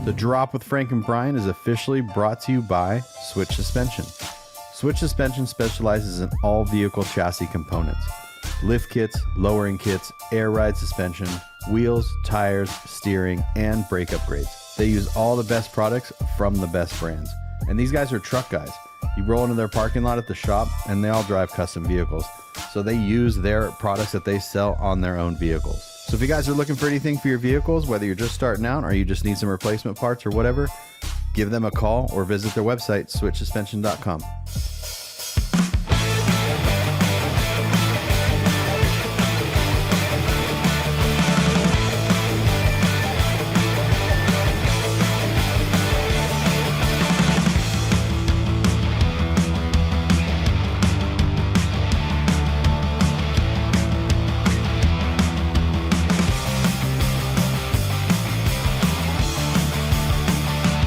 The Drop with Frank and Brian is officially brought to you by Switch Suspension. Switch Suspension specializes in all vehicle chassis components. Lift kits, lowering kits, air ride suspension, wheels, tires, steering, and brake upgrades. They use all the best products from the best brands. And these guys are truck guys. You roll into their parking lot at the shop and they all drive custom vehicles. So they use their products that they sell on their own vehicles. So if you guys are looking for anything for your vehicles, whether you're just starting out or you just need some replacement parts or whatever, give them a call or visit their website, switchsuspension.com.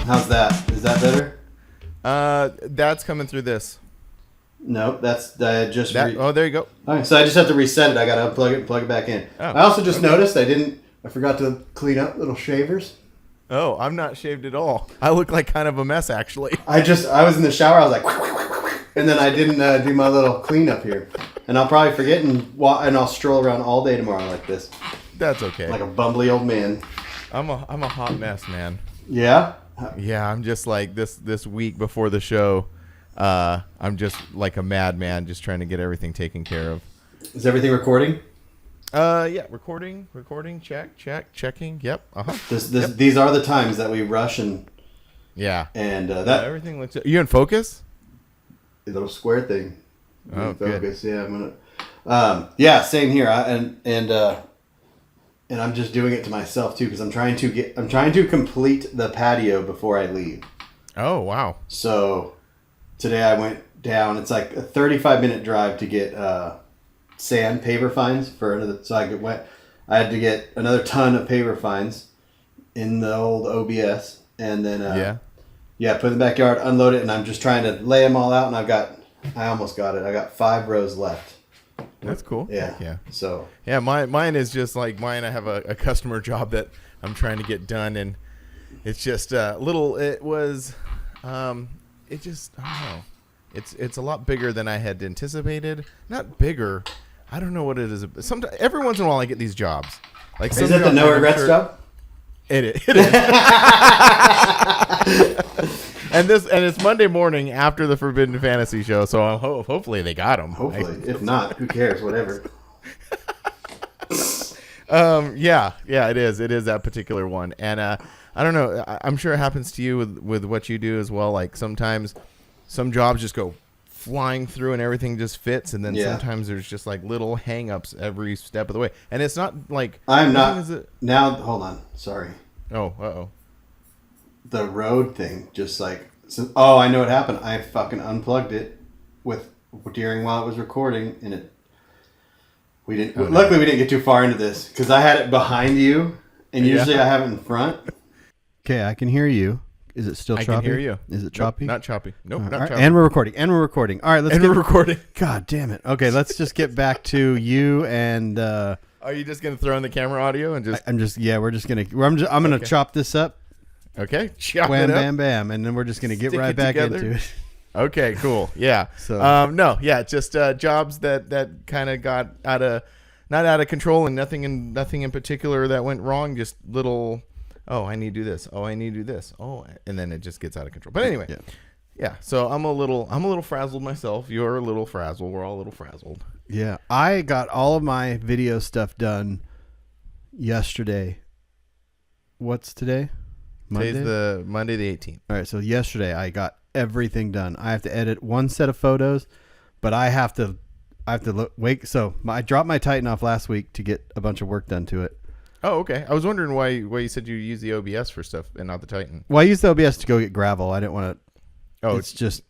How's that? Is that better? That's coming through this. Nope, that's there you go. Okay, so I just have to reset it. I gotta unplug it and plug it back in. Oh, I also just noticed I forgot to clean up little shavers. Oh, I'm not shaved at all. I look like kind of a mess, actually. I was in the shower. I was like, and then I didn't do my little cleanup here, and I'll probably forget and I'll stroll around all day tomorrow like this. That's okay. Like a bumbly old man. I'm a hot mess, man. Yeah. Yeah, I'm just like this week before the show. I'm just like a madman, just trying to get everything taken care of. Is everything recording? Yeah, recording, checking. Yep. Yep. These are the times that we rush and everything looks. Are you in focus? A little square thing. Oh, focus. Good. Yeah, I'm gonna. Same here. And I'm just doing it to myself too because I'm trying to complete the patio before I leave. Oh wow! So today I went down. It's like a 35-minute drive to get sand paver fines for another. So I had to get another ton of paver fines in the old OBS, and then put in the backyard, unload it, and I'm just trying to lay them all out. And I almost got it. I got 5 rows left. That's cool. Yeah. So mine is just like mine. I have a customer job that I'm trying to get done, and it's just little. It was, it just I don't know. It's a lot bigger than I had anticipated. Not bigger. I don't know what it is. Sometimes every once in a while I get these jobs. Like is it the no regrets job? It is. And it's Monday morning after the Forbidden Fantasy show, so hopefully they got them. Hopefully, if not, who cares? Whatever. It is. It is that particular one, and I don't know. I'm sure it happens to you with what you do as well. Like sometimes some jobs just go flying through and everything just fits, and then sometimes there's just like little hang-ups every step of the way, and it's not like I'm not now. Hold on, sorry. Oh, the road thing, just like I know what happened. I fucking unplugged it during while it was recording, and we didn't. Luckily, we didn't get too far into this because I had it behind you, and usually I have it in front. Okay, I can hear you. Is it still choppy? I can hear you. Is it choppy? Nope, not choppy. Nope, not right. choppy. And we're recording. All right, we're recording. God damn it. Okay, let's just get back to you and. Are you just gonna throw in the camera audio and just? I'm gonna chop this up. Okay. Chop Wham, it up. bam, bam, and then we're just gonna get right back into it. Okay, cool. Yeah. So just jobs that kind of got not out of control, and nothing in particular that went wrong. Just little. Oh, I need to do this. Oh, I need to do this. Oh, and then it just gets out of control. But anyway, yeah. So I'm a little frazzled myself. You're a little frazzled. We're all a little frazzled. Yeah, I got all of my video stuff done yesterday. What's today? Monday? Today's the Monday the 18th. All right, so yesterday I got everything done. I have to edit one set of photos, but I have to wait. So I dropped my Titan off last week to get a bunch of work done to it. Oh, okay. I was wondering why you said you use the OBS for stuff and not the Titan. Well, I used the OBS to go get gravel. I didn't want to. Oh, it's just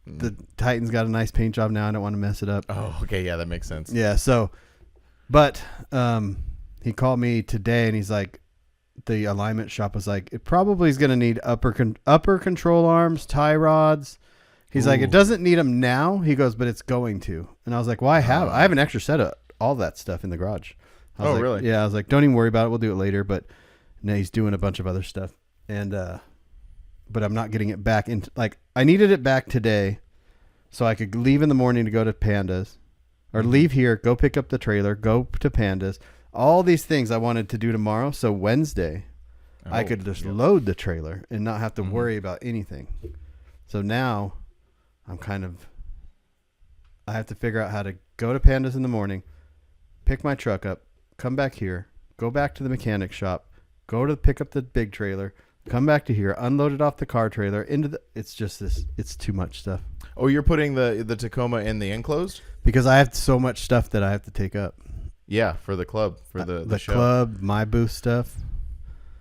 the Titan's got a nice paint job now. I don't want to mess it up. Oh, okay. Yeah, that makes sense. Yeah. So, but he called me today and he's like, the alignment shop was like, it probably is going to need upper control arms, tie rods. He's like, it doesn't need them now. He goes, but it's going to. And I was like, well, I have an extra set of all that stuff in the garage. I was like, really? Yeah. I was like, don't even worry about it. We'll do it later. But now he's doing a bunch of other stuff. and but I'm not getting it back into, like, I needed it back today so I could leave in the morning to go to Pandas, or leave here, go pick up the trailer, go to Pandas. All these things I wanted to do tomorrow, so Wednesday I could just load the trailer and not have to worry about anything. So now I'm I have to figure out how to go to Pandas in the morning, pick my truck up, come back here, go back to the mechanic shop, go to pick up the big trailer, come back to here, unload it off the car trailer into the. It's just this. It's too much stuff. Oh, you're putting the Tacoma in the enclosed? Because I have so much stuff that I have to take up. Yeah, for the club, for the show. Club, my booth stuff.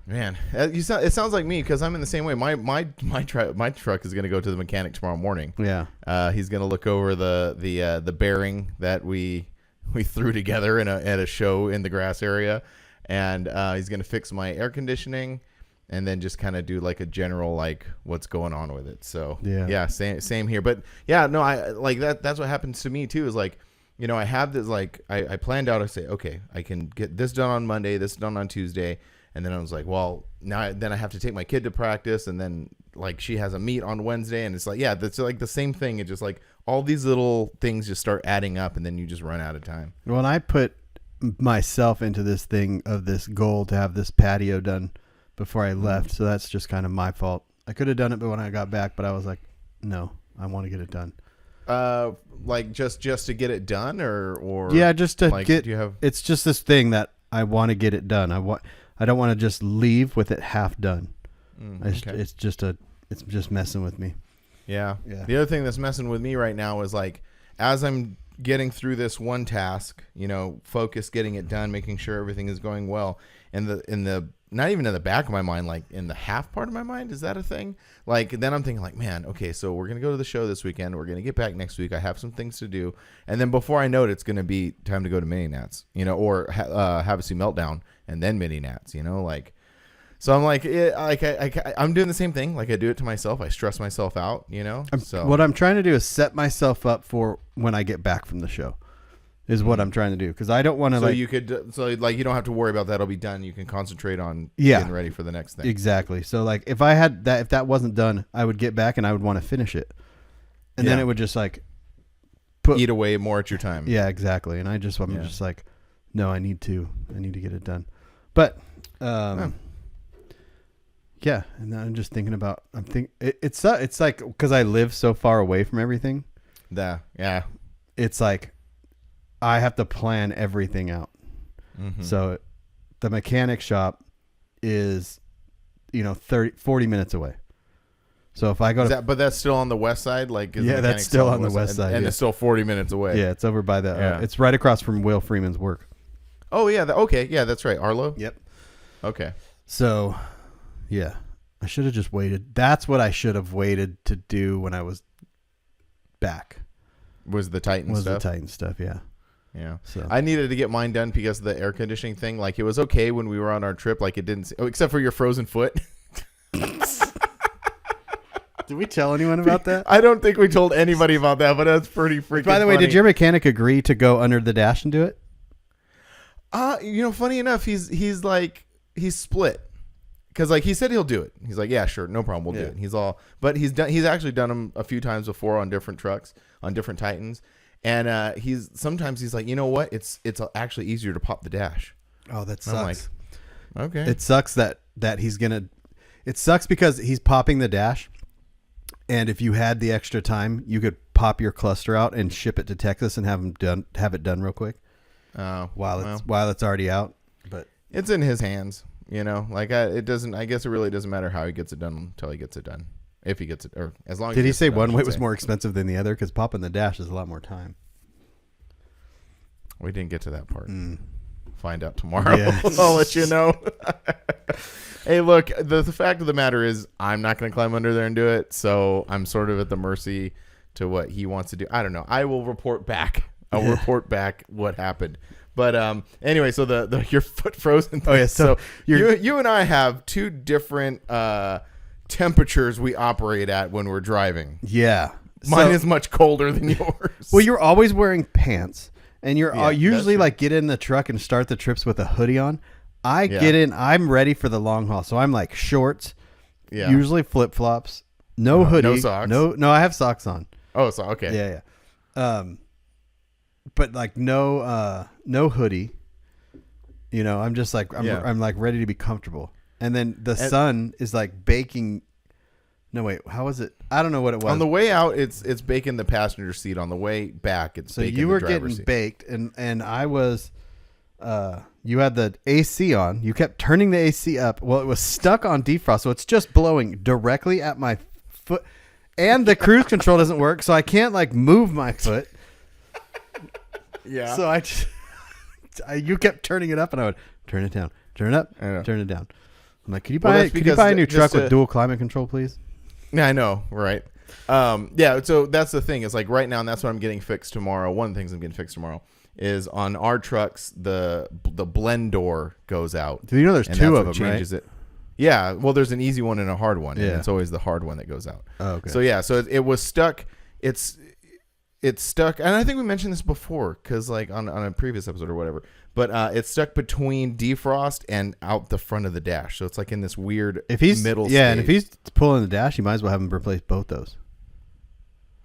Man, it sounds like me, because I'm in the same way. My truck is going to go to the mechanic tomorrow morning. Yeah. He's going to look over the bearing that we threw together at a show in the grass area, and he's going to fix my air conditioning. And then just kind of do like a general, like, what's going on with it. So yeah, same here. But yeah, no, I like that. That's what happens to me too. Is like, you know, I have this, like, I planned out. I say, okay, I can get this done on Monday, this done on Tuesday, and then I was like, well, then I have to take my kid to practice, and then like she has a meet on Wednesday, and it's like, yeah, that's like the same thing. It just like all these little things just start adding up, and then you just run out of time. When I put myself into this thing of this goal to have this patio done before I left, so that's just kind of my fault. I could have done it, but when I got back, but I was like, no, I want to get it done. Like just to get it done, or yeah, just to like, get. Do you have? It's just this thing that I want to get it done. I don't want to just leave with it half done. Okay. It's just messing with me. Yeah. The other thing that's messing with me right now is like, as I'm getting through this one task, you know, focus, getting it done, making sure everything is going well, and in the not even in the back of my mind, like in the half part of my mind, is that a thing? Like, then I'm thinking like, man, okay, so we're going to go to the show this weekend. We're going to get back next week. I have some things to do. And then before I know it, it's going to be time to go to Mini Nats, you know, or have a sea meltdown and then Mini Nats, you know, like, so I'm like, I'm doing the same thing. Like, I do it to myself. I stress myself out, you know? So what I'm trying to do is set myself up for when I get back from the show. Is what I'm trying to do, because I don't want to. So you don't have to worry about that. It'll be done. You can concentrate on getting ready for the next thing. Exactly. So like if that wasn't done, I would get back and I would want to finish it, and then it would just like eat away more at your time. Yeah, exactly. And I'm just like, no, I need to get it done. But yeah, and then I'm just thinking about. It's like because I live so far away from everything. Yeah. It's like I have to plan everything out. Mm-hmm. So the mechanic shop is, 40 minutes away. So if I go but that's still on the west side? That's still on the west side. And it's still 40 minutes away. Yeah, it's over by it's right across from Will Freeman's work. Oh, yeah. Okay. Yeah, that's right. Arlo? Yep. Okay. So, yeah. I should have just waited. That's what I should have waited to do when I was back. Was the Titan stuff, yeah. Yeah. So I needed to get mine done because of the air conditioning thing. Like, it was okay when we were on our trip. Like, it didn't... except for your frozen foot. Did we tell anyone about that? I don't think we told anybody about that, but that's pretty freaking By the way, funny. did your mechanic agree to go under the dash and do it? Funny enough, he's split. Because like he said he'll do it. He's like, yeah, sure, no problem, we'll do it. But he's actually done them a few times before on different trucks, on different Titans. And sometimes he's like, you know what? It's actually easier to pop the dash. Oh, that sucks. I'm like, okay. It sucks that he's gonna. It sucks because he's popping the dash, and if you had the extra time, you could pop your cluster out and ship it to Texas and have it done real quick. While it's already out, but it's in his hands. It doesn't. I guess it really doesn't matter how he gets it done until he gets it done. If he gets it, or as long as did he say one weight was more expensive than the other? Because popping the dash is a lot more time. We didn't get to that part. Find out tomorrow. Yeah. I'll let you know. Hey, look, the fact of the matter is I'm not going to climb under there and do it. So I'm sort of at the mercy to what he wants to do. I don't know. I will report back. I'll report back what happened. But anyway, so the your foot frozen. Oh yeah. So you and I have two different temperatures we operate at when we're driving. Yeah. Mine is much colder than yours. Well, you're always wearing pants, and you're usually like get in the truck and start the trips with a hoodie on. I get in. I'm ready for the long haul, so I'm like shorts, Usually flip flops. No hoodie. No socks. No. I have socks on. Oh, so okay. Yeah. But like no hoodie. You know, I'm just like I'm like ready to be comfortable. And then the sun is like baking. No, wait. How was it? I don't know what it was. On the way out, it's baking the passenger seat. On the way back, it's baking you were the driver's getting seat. baked, and I was. You had the AC on. You kept turning the AC up. Well, it was stuck on defrost, so it's just blowing directly at my foot, and the cruise control doesn't work, so I can't like move my foot. Yeah. So you kept turning it up, and I would turn it down, turn it up, turn it down. I'm like, could you buy a new truck with dual climate control, please? Yeah, I know, right? Yeah. So that's the thing. Is like right now, and that's what I'm getting fixed tomorrow. One of the things I'm getting fixed tomorrow is on our trucks, the blend door goes out. Do you know there's and two that's of what them, changes right? it. Yeah. Well, there's an easy one and a hard one. Yeah. And it's always the hard one that goes out. Oh, okay. So yeah. So it was stuck. It's stuck, and I think we mentioned this before because like on a previous episode or whatever. But it's stuck between defrost and out the front of the dash. So it's like in this weird middle stage. And if he's pulling the dash, you might as well have him replace both those.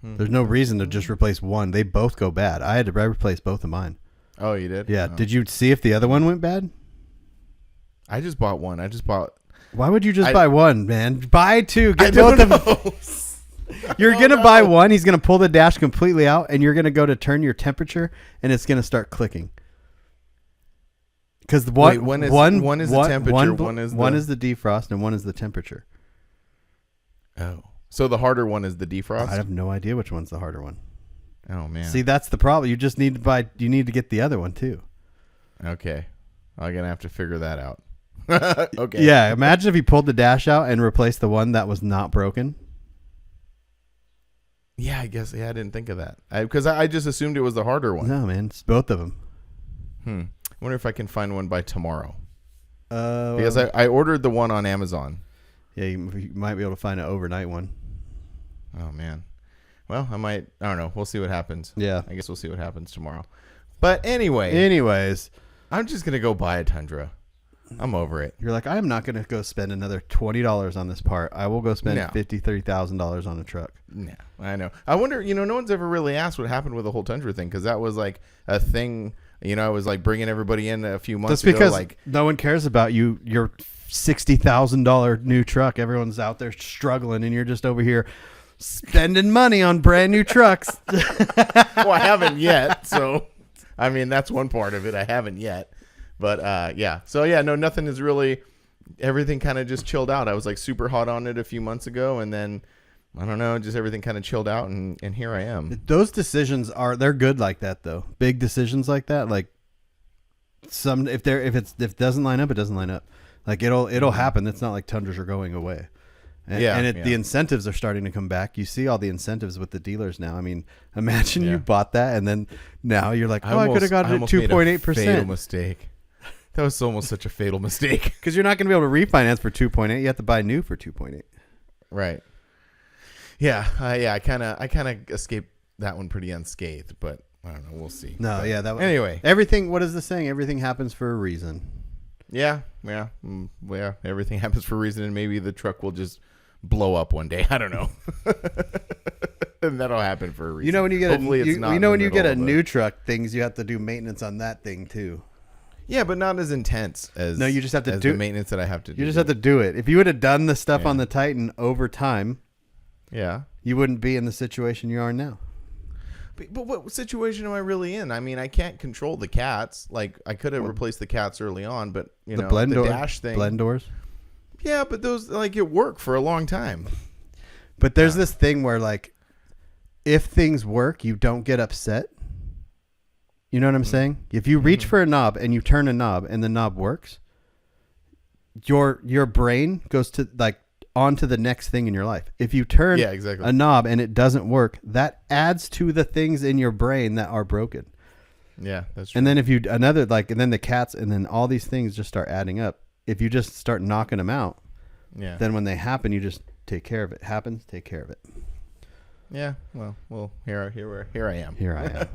There's no reason to just replace one. They both go bad. I had to replace both of mine. Oh, you did? Yeah. Oh. Did you see if the other one went bad? I just bought one. Why would you just buy one, man? Buy two. Get I both don't of them. You're going to buy one. He's going to pull the dash completely out, and you're going to go to turn your temperature, and it's going to start clicking. Because one is the temperature, one is the defrost, and one is the temperature. Oh. So the harder one is the defrost? I have no idea which one's the harder one. Oh, man. See, that's the problem. You just need to get the other one, too. Okay. I'm going to have to figure that out. Okay. Yeah, imagine if you pulled the dash out and replaced the one that was not broken. Yeah, I guess. Yeah, I didn't think of that. Because I just assumed it was the harder one. No, man. It's both of them. I wonder if I can find one by tomorrow. Because I ordered the one on Amazon. Yeah, you might be able to find an overnight one. Oh, man. Well, I don't know. We'll see what happens. Yeah. I guess we'll see what happens tomorrow. But anyways, I'm just going to go buy a Tundra. I'm over it. You're like, I'm not going to go spend another $20 on this part. I will go spend $53,000 on a truck. No, I know. I wonder, no one's ever really asked what happened with the whole Tundra thing, because that was like a thing. I was like bringing everybody in a few months ago. That's because no one cares about you. Your $60,000 new truck. Everyone's out there struggling, and you're just over here spending money on brand new trucks. Well, I haven't yet. So, I mean, that's one part of it. I haven't yet. But, yeah. So, yeah, no, nothing is really, everything kind of just chilled out. I was like super hot on it a few months ago. And then, I don't know, just everything kind of chilled out. And here I am. Those decisions they're good like that, though. Big decisions like that. Like, if it doesn't line up, it doesn't line up. Like, it'll happen. It's not like Tundras are going away. And the incentives are starting to come back. You see all the incentives with the dealers now. I mean, imagine you bought that, and then now you're like, I could have got it at 2.8%. Fatal mistake. That was almost such a fatal mistake. Because you're not going to be able to refinance for 2.8. You have to buy new for 2.8. Right. Yeah. I kind of escaped that one pretty unscathed, but I don't know. We'll see. No, but, yeah. Anyway. Everything, what is the saying? Everything happens for a reason. Yeah. Everything happens for a reason, and maybe the truck will just blow up one day. I don't know. And that'll happen for a reason. When you get when you get a new truck, things you have to do maintenance on that thing too. Yeah, but not as intense as you just have to do the maintenance that I have to do. You just have to do it. If you would have done the stuff on the Titan over time, you wouldn't be in the situation you are now. But what situation am I really in? I mean, I can't control the cats. Like, I could have replaced the cats early on, but the dash thing, blend doors. Yeah, but those it worked for a long time. But there's this thing where like, if things work, you don't get upset. You know what I'm saying? If you reach for a knob and you turn a knob and the knob works, your brain goes to on to the next thing in your life. If you turn a knob and it doesn't work, that adds to the things in your brain that are broken. Yeah, that's true. And then if you and then the cats and then all these things just start adding up. If you just start knocking them out, then when they happen, you just take care of it. Happens, take care of it. Yeah. Well, here I am. Here I am.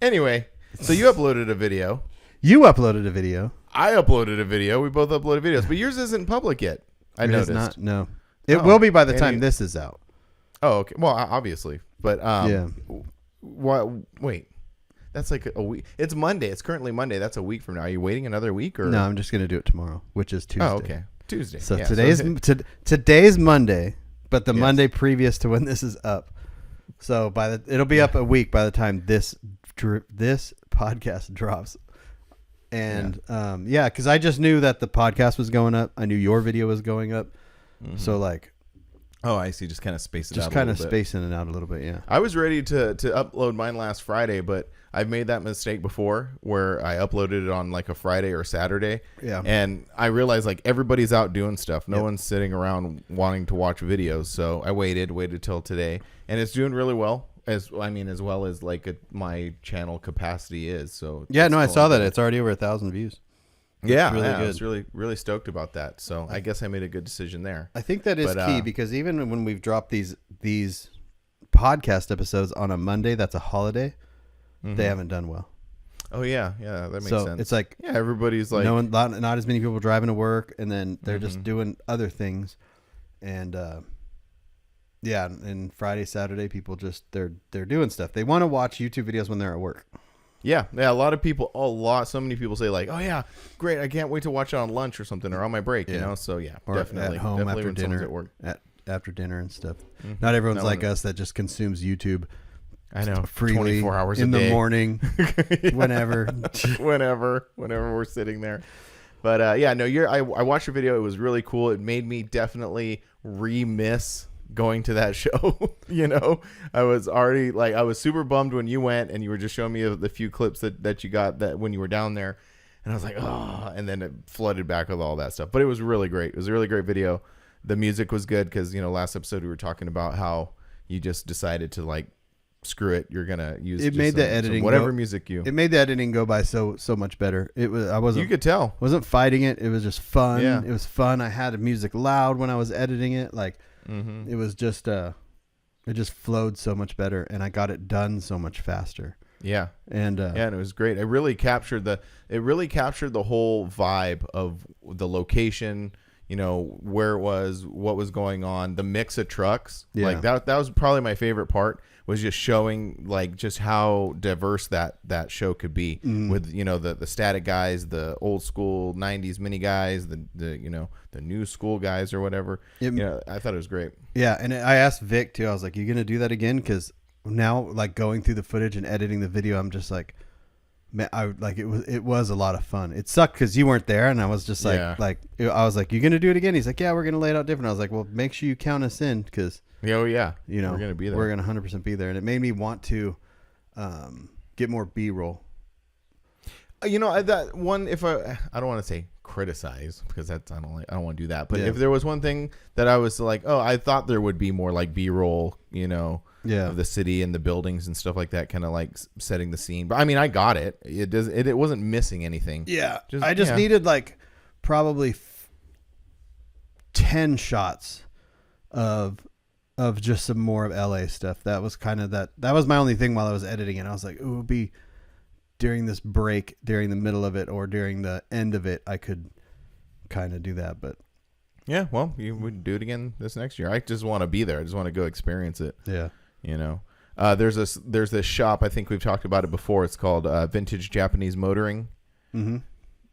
Anyway. So you uploaded a video. You uploaded a video. I uploaded a video. We both uploaded videos, but yours isn't public yet. I noticed. Not, no. It will be by the time this is out. Oh, okay. Well, obviously, but yeah. What? Wait, that's like a week. It's Monday. It's currently Monday. That's a week from now. Are you waiting another week or? No, I'm just gonna do it tomorrow, which is Tuesday. Oh, okay. Tuesday. So yeah, today's Monday, but the Yes. Monday previous to when this is up. So it'll be up a week by the time this podcast drops. And because I just knew that the podcast was going up. I knew your video was going up. Mm-hmm. So like, oh, I see. Just kind of space it out. Just kind of spacing it out a little bit. Yeah. I was ready to upload mine last Friday, but I've made that mistake before where I uploaded it on like a Friday or Saturday. Yeah. And I realized like everybody's out doing stuff. No one's sitting around wanting to watch videos. So I waited till today, and it's doing really well. As well as like my channel capacity is. So I saw that it's already over 1,000 views. Yeah, really good. I was really stoked about that. So I guess I made a good decision there. I think that is key because even when we've dropped these podcast episodes on a Monday, that's a holiday. Mm-hmm. They haven't done well. Oh yeah, that makes sense. It's like everybody's like not as many people driving to work, and then they're just doing other things, and and Friday, Saturday, people just they're doing stuff. They want to watch YouTube videos when they're at work. Yeah. So many people say like, oh yeah, great. I can't wait to watch it on lunch or something or on my break, you know? So yeah, or definitely. At home definitely after dinner, at work. After dinner and stuff. Mm-hmm. Not everyone's like us that just consumes YouTube. I know. Freely 24 hours in a day. the morning, whenever we're sitting there. But I watched your video. It was really cool. It made me definitely remiss going to that show. I was super bummed when you went and you were just showing me the few clips that you got that when you were down there, and I was like, oh, and then it flooded back with all that stuff. But it was really great. It was a really great video. The music was good because last episode we were talking about how you just decided to like, screw it, you're gonna use it. Made the editing music it made the editing go by so much better. You could tell wasn't fighting it. It was just fun. Yeah. It was fun. I had music loud when I was editing it. Like it was just it just flowed so much better, and I got it done so much faster. Yeah. And and it was great. It really captured the whole vibe of the location, where it was, what was going on, the mix of trucks. Yeah. Like that was probably my favorite part, was just showing like just how diverse that show could be with, the static guys, the old school 90s mini guys, the new school guys or whatever. I thought it was great. Yeah. And I asked Vic too, I was like, you going to do that again? Because now like going through the footage and editing the video, I'm just like, man, it was a lot of fun. It sucked because you weren't there, and I was just like, I was like, you gonna do it again? He's like, yeah, we're gonna lay it out different. I was like, well, make sure you count us in because we're gonna be there. We're gonna 100% be there, and it made me want to get more B-roll. That one, if I don't want to say criticize because that's I don't want to do that, but if there was one thing that I was like, oh, I thought there would be more like B-roll, of the city and the buildings and stuff like that, kind of like setting the scene. But I mean, I got it. It wasn't missing anything. Yeah. I just needed like probably 10 shots of just some more of LA stuff. That was kind of that was my only thing while I was editing it. I was like, it would be during this break, during the middle of it, or during the end of it, I could kind of do that. But yeah, well, you would do it again this next year. I just want to be there. I just want to go experience it. Yeah. There's this shop. I think we've talked about it before. It's called Vintage Japanese Motoring. Mm-hmm.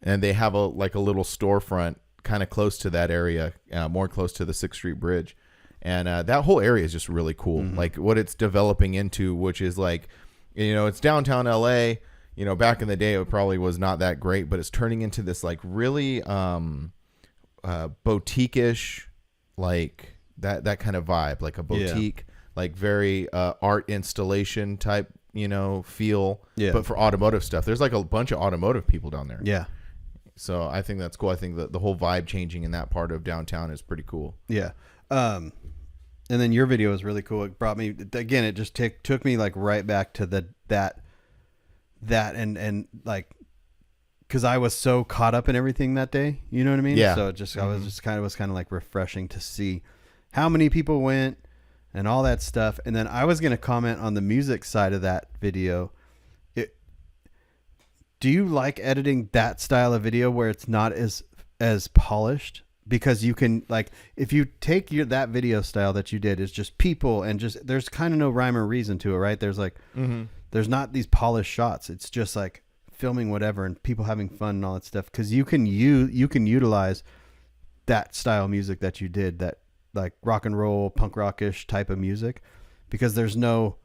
And they have a little storefront kind of close to that area, more close to the 6th Street Bridge. And that whole area is just really cool. Mm-hmm. Like what it's developing into, which is like, it's downtown LA. Back in the day, it probably was not that great, but it's turning into this like really boutique-ish, like that kind of vibe, like a boutique, like very art installation type, feel. Yeah. But for automotive stuff, there's like a bunch of automotive people down there. Yeah. So I think that's cool. I think that the whole vibe changing in that part of downtown is pretty cool. Yeah. And then your video was really cool. It brought me again. It just took me like right back to that and like, because I was so caught up in everything that day. You know what I mean? Yeah. So I was kind of like refreshing to see how many people went and all that stuff. And then I was going to comment on the music side of that video. Do you like editing that style of video where it's not as polished? because you can, like, if you take that video style that you did, is just people and just, there's kind of no rhyme or reason to it, right? There's like, there's not these polished shots. It's just like filming whatever and people having fun and all that stuff. Cause you can utilize that style of music that you did, that like rock and roll, punk rockish type of music, because there's no,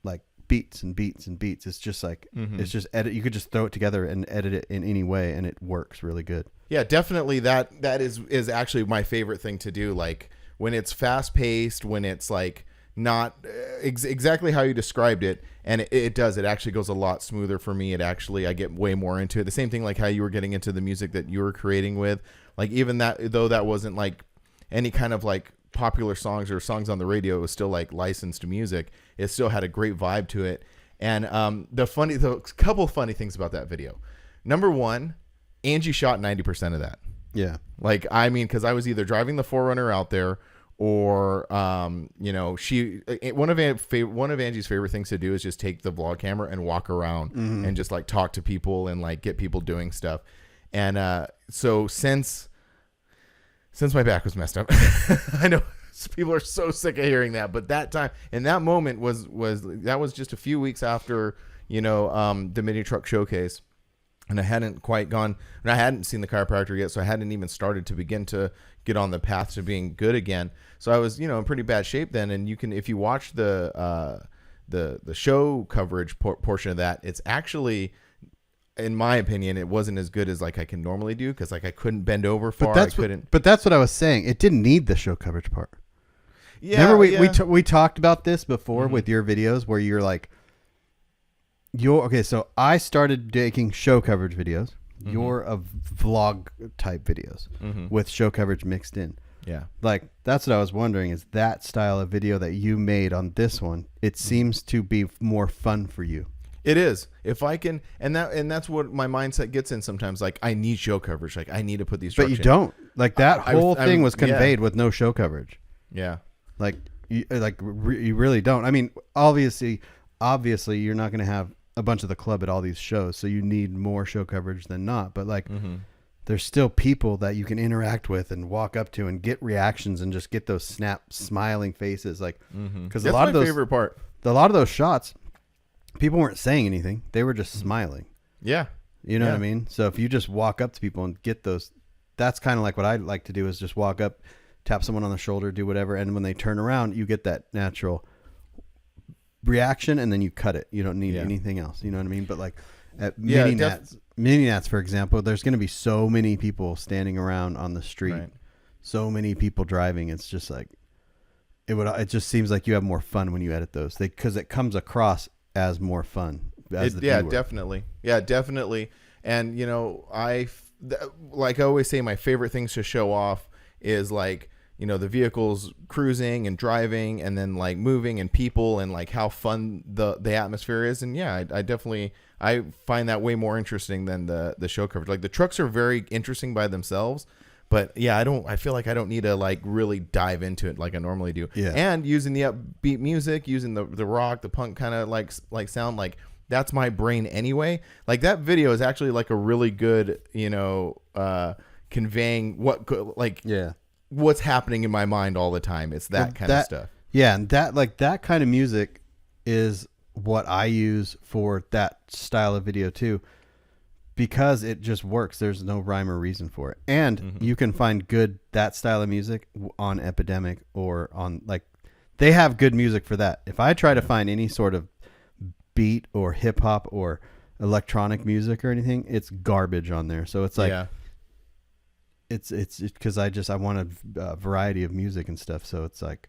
like beats and beats and beats. It's just like, it's just edit. You could just throw it together and edit it in any way, and it works really good. Yeah, definitely. That is actually my favorite thing to do. Like when it's fast paced, when it's like not exactly how you described it, and it actually goes a lot smoother for me. I get way more into it. The same thing like how you were getting into the music that you were creating with, like even that, though that wasn't like any kind of like popular songs or songs on the radio, it was still like licensed music. It still had a great vibe to it. And the couple funny things about that video. Number one, Angie shot 90% of that. Yeah. Like, I mean, because I was either driving the 4Runner out there, or one of Angie's favorite things to do is just take the vlog camera and walk around and just like talk to people and like get people doing stuff. And so since my back was messed up, I know people are so sick of hearing that, but that time and that moment was just a few weeks after the mini truck showcase. And I hadn't quite gone, and I hadn't seen the chiropractor yet, so I hadn't even started to begin to get on the path to being good again. So I was, in pretty bad shape then. And you can, if you watch the show coverage portion of that, it's actually, in my opinion, it wasn't as good as like I can normally do, because like I couldn't bend over far. But that's what I was saying. It didn't need the show coverage part. Yeah. Remember we talked about this before with your videos where you're like. Okay, so I started making show coverage videos. You're a vlog type videos with show coverage mixed in. Yeah. Like, that's what I was wondering, is that style of video that you made on this one, it seems to be more fun for you. It is. If I can, and that's what my mindset gets in sometimes. Like, I need show coverage. Like, I need to put these. But you don't. Like, that whole thing was conveyed with no show coverage. Yeah. Like, you really don't. I mean, obviously, you're not going to have a bunch of the club at all these shows, so you need more show coverage than not. But like, there's still people that you can interact with and walk up to and get reactions and just get those snap smiling faces. Like, because a lot of those favorite part. A lot of those shots, people weren't saying anything; they were just smiling. Yeah, you know what I mean. So if you just walk up to people and get those, that's kind of like what I like to do, is just walk up, tap someone on the shoulder, do whatever, and when they turn around, you get that natural reaction, and then you cut it. You don't need anything else. You know what I mean? But like at mini nats, for example, there's going to be so many people standing around on the street, so many people driving. It's just like it just seems like you have more fun when you edit those, because it comes across as more fun. Definitely. Yeah, definitely. And like I always say, my favorite things to show off is like, the vehicles cruising and driving, and then like moving, and people, and like how fun the atmosphere is. And yeah, I find that way more interesting than the show coverage. Like, the trucks are very interesting by themselves, but yeah, I feel like I don't need to like really dive into it like I normally do. Yeah. And using the upbeat music, using the rock, the punk kind of like sound, like that's my brain anyway. Like, that video is actually like a really good, conveying what's happening in my mind all the time. It's that kind of stuff. Yeah, and that kind of music is what I use for that style of video too, because it just works. There's no rhyme or reason for it. And you can find that style of music on Epidemic, or on, like, they have good music for that. If I try to find any sort of beat or hip hop or electronic music or anything, it's garbage on there. So it's like, it's because I want a variety of music and stuff. So it's like,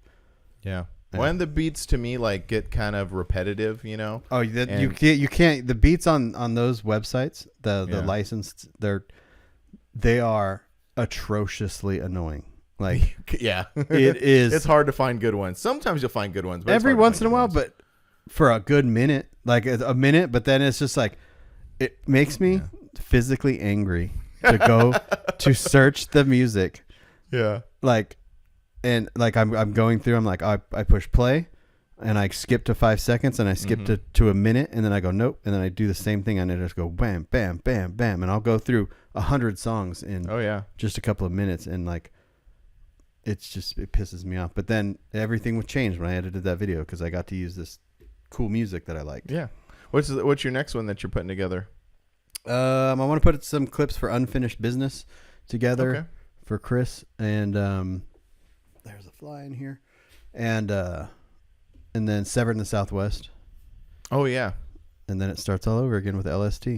when the beats to me like get kind of repetitive, Oh, you can't. The beats on those websites, the licensed, they are atrociously annoying. Like, it is. It's hard to find good ones. Sometimes you'll find good ones, but every once in a while. But for a good minute, like a minute, but then it's just like, it makes me physically angry to go to search the music. Yeah. Like, and like I'm going through, I'm like, I push play, and I skip to 5 seconds, and I skip to a minute, and then I go nope, and then I do the same thing, and I just go bam, bam, bam, bam, and I'll go through 100 songs in just a couple of minutes, and like it pisses me off. But then everything would change when I edited that video because I got to use this cool music that I liked. Yeah. What's your next one that you're putting together? I want to put some clips for Unfinished Business together for Chris, and there's a fly in here, and then Severed in the Southwest. Oh yeah, and then it starts all over again with LST.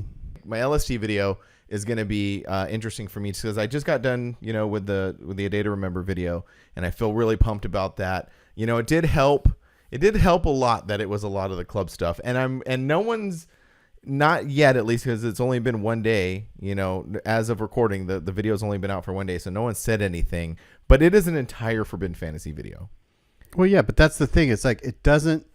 My LST video is going to be interesting for me because I just got done, with the A Day to Remember video, and I feel really pumped about that. It did help. It did help a lot that it was a lot of the club stuff, and no one's. Not yet, at least, because it's only been one day, as of recording, the video's only been out for one day, so no one said anything, but it is an entire Forbidden Fantasy video. Well, yeah, but that's the thing. It's like, it doesn't,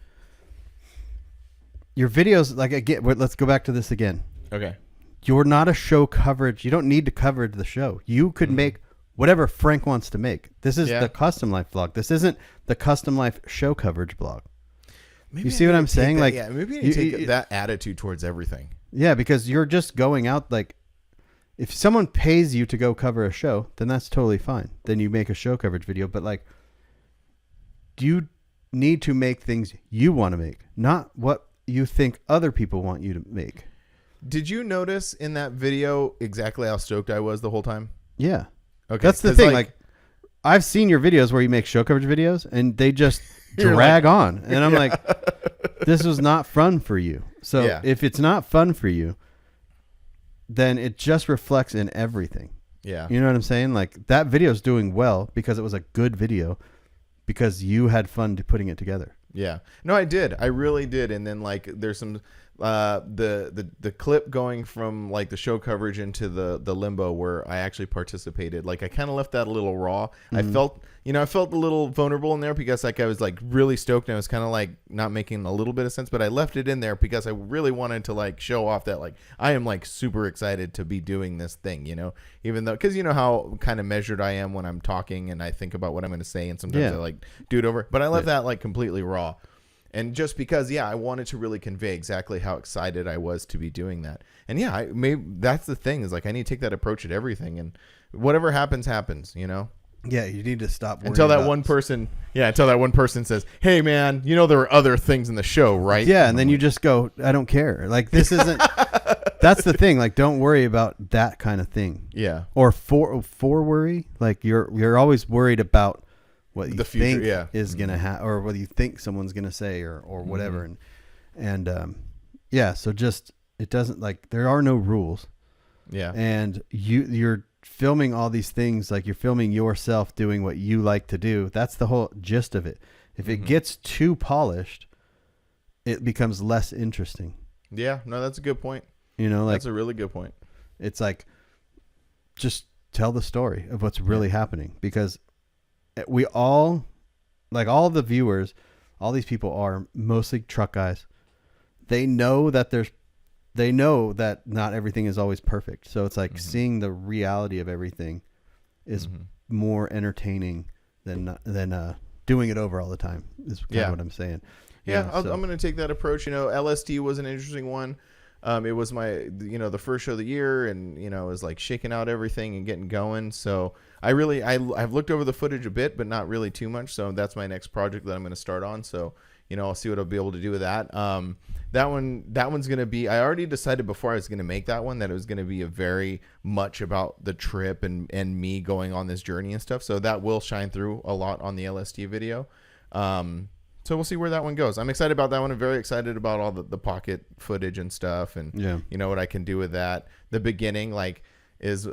your videos, like, again, let's go back to this again. Okay. You're not a show coverage. You don't need to cover the show. You could make whatever Frank wants to make. This is the Custom Life vlog. This isn't the Custom Life show coverage blog. Maybe you see what I'm saying? That, like, maybe you take that attitude towards everything. Yeah, because you're just going out. Like, if someone pays you to go cover a show, then that's totally fine. Then you make a show coverage video. But like, you need to make things you want to make, not what you think other people want you to make. Did you notice in that video exactly how stoked I was the whole time? Yeah. Okay. That's the thing. Like, I've seen your videos where you make show coverage videos, and they just drag on, and I'm like, this was not fun for you. So if it's not fun for you, then it just reflects in everything. Yeah. You know what I'm saying? Like, that video is doing well because it was a good video, because you had fun putting it together. Yeah. No, I did. I really did. And then like there's some the clip going from like the show coverage into the limbo where I actually participated. Like I kind of left that a little raw. I felt a little vulnerable in there because like I was like really stoked and I was kind of like not making a little bit of sense, but I left it in there because I really wanted to like show off that like I am like super excited to be doing this thing, even though, because how kind of measured I am when I'm talking and I think about what I'm going to say, and sometimes I like do it over, but I left that like completely raw. And just because, I wanted to really convey exactly how excited I was to be doing that. And maybe that's the thing, is like I need to take that approach at everything, and whatever happens, Yeah, you need to stop worrying until that one person says, "Hey man, there were other things in the show, right?" Yeah, and then you just go, "I don't care." Like, this isn't that's the thing. Like, don't worry about that kind of thing. Yeah. Or for worry, like you're always worried about what you think is going to happen, or what you think someone's going to say, or whatever. And so just, it doesn't, like, there are no rules. Yeah. And you're filming all these things, like you're filming yourself doing what you like to do. That's the whole gist of it. If it gets too polished, it becomes less interesting. Yeah, no, that's a good point. Like, that's a really good point. It's like, just tell the story of what's really happening, because we all, like, all the viewers, all these people are mostly truck guys. They know that not everything is always perfect. So it's like seeing the reality of everything is more entertaining than doing it over all the time, is kind of what I'm saying. Yeah, I'm going to take that approach. LSD was an interesting one. It was my, the first show of the year, and, it was like shaking out everything and getting going. So I've looked over the footage a bit, but not really too much. So that's my next project that I'm going to start on. So, I'll see what I'll be able to do with that. That one's going to be, I already decided before I was going to make that one that it was going to be a very much about the trip and me going on this journey and stuff. So that will shine through a lot on the LSD video. So we'll see where that one goes. I'm excited about that one. I'm very excited about all the pocket footage and stuff, and what I can do with that. The beginning, like, is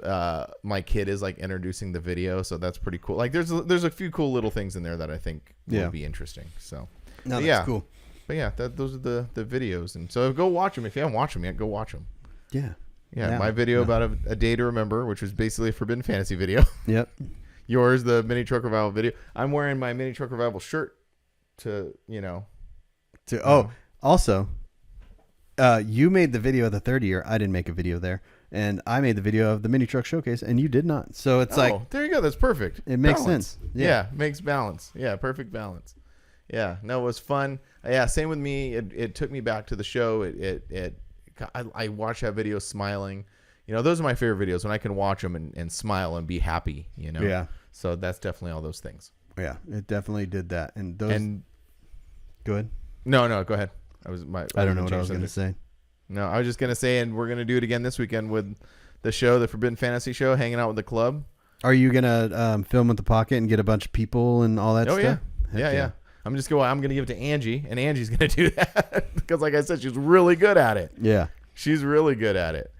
my kid is like introducing the video, so that's pretty cool. Like, there's a few cool little things in there that I think will be interesting. So that's cool. But those are the videos, and so go watch them if you haven't watched them yet. Go watch them. Yeah. My video about a day to remember, which was basically a Forbidden Fantasy video. Yep. Yours, the Mini Truck Revival video. I'm wearing my Mini Truck Revival shirt. Also, you made the video of the 30 year. I didn't make a video there, and I made the video of the Mini Truck Showcase, and you did not. So it's like, there you go. That's perfect. It makes sense. Yeah, makes balance. Yeah, perfect balance. Yeah, no, it was fun. Yeah, same with me. It took me back to the show. I watched that video smiling. Those are my favorite videos when I can watch them and smile and be happy. Yeah. So that's definitely all those things. Yeah, it definitely did that. And those. Go ahead. No, go ahead. I don't know what I was going to say. No, I was just going to say, and we're going to do it again this weekend with the show, the Forbidden Fantasy Show, hanging out with the club. Are you going to film with the pocket and get a bunch of people and all that stuff? Yeah. I'm going to give it to Angie, and Angie's going to do that because, like I said, she's really good at it. Yeah. She's really good at it.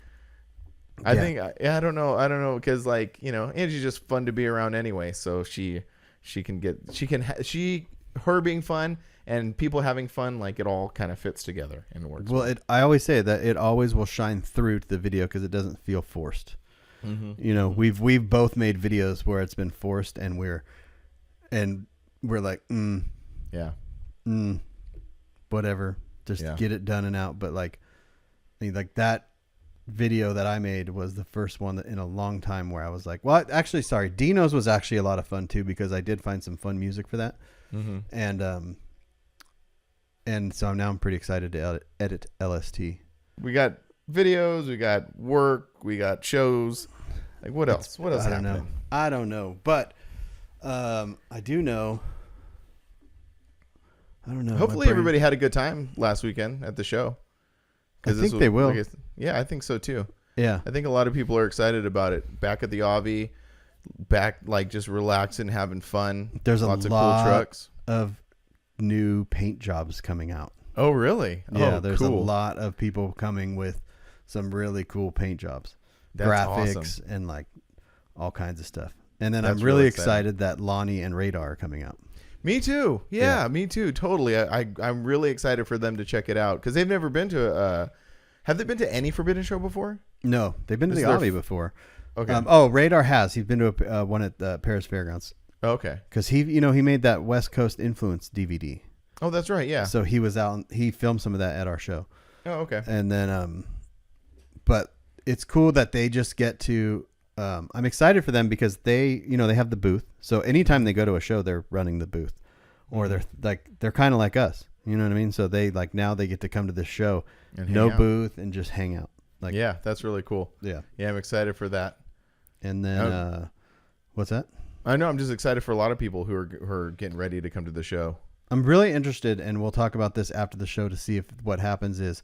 I think, I don't know, because, like, Angie's just fun to be around anyway, so her being fun and people having fun, like, it all kind of fits together and works. Well, I always say that it always will shine through to the video because it doesn't feel forced. Mm-hmm. We've both made videos where it's been forced, and we're like, whatever, just get it done and out. But like that video that I made was the first one in a long time where I was like, well, actually, sorry, Dino's was actually a lot of fun too because I did find some fun music for that, and so now I'm pretty excited to edit LST. We got videos, we got work, we got shows. Like what else? What else? I don't know, but I do know. I don't know. Hopefully everybody had a good time last weekend at the show. I think they will. Yeah, I think so too. Yeah. I think a lot of people are excited about it. Back at the Avi, like just relaxing, having fun. There's lots of cool trucks of new paint jobs coming out. Oh, really? Yeah, there's a lot of people coming with some really cool paint jobs. That's graphics awesome. And like all kinds of stuff. And then I'm really excited that Lonnie and Radar are coming out. Me too. Yeah, me too. Totally. I'm really excited for them to check it out because they've never been to have they been to any Forbidden Show before? No, they've been to the Avi before. Okay. Radar has. He's been to one at the Paris Fairgrounds. Okay. Because he made that West Coast Influence DVD. Oh, that's right. Yeah. So he was out. He filmed some of that at our show. Oh, okay. And then, but it's cool that they just get to. I'm excited for them because they have the booth. So anytime they go to a show, they're running the booth, or they're kind of like us. You know what I mean? So now they get to come to this show, and no booth, and just hang out. Like, yeah, that's really cool. Yeah. Yeah, I'm excited for that. And then, what's that? I know. I'm just excited for a lot of people who are getting ready to come to the show. I'm really interested, and we'll talk about this after the show to see if what happens is,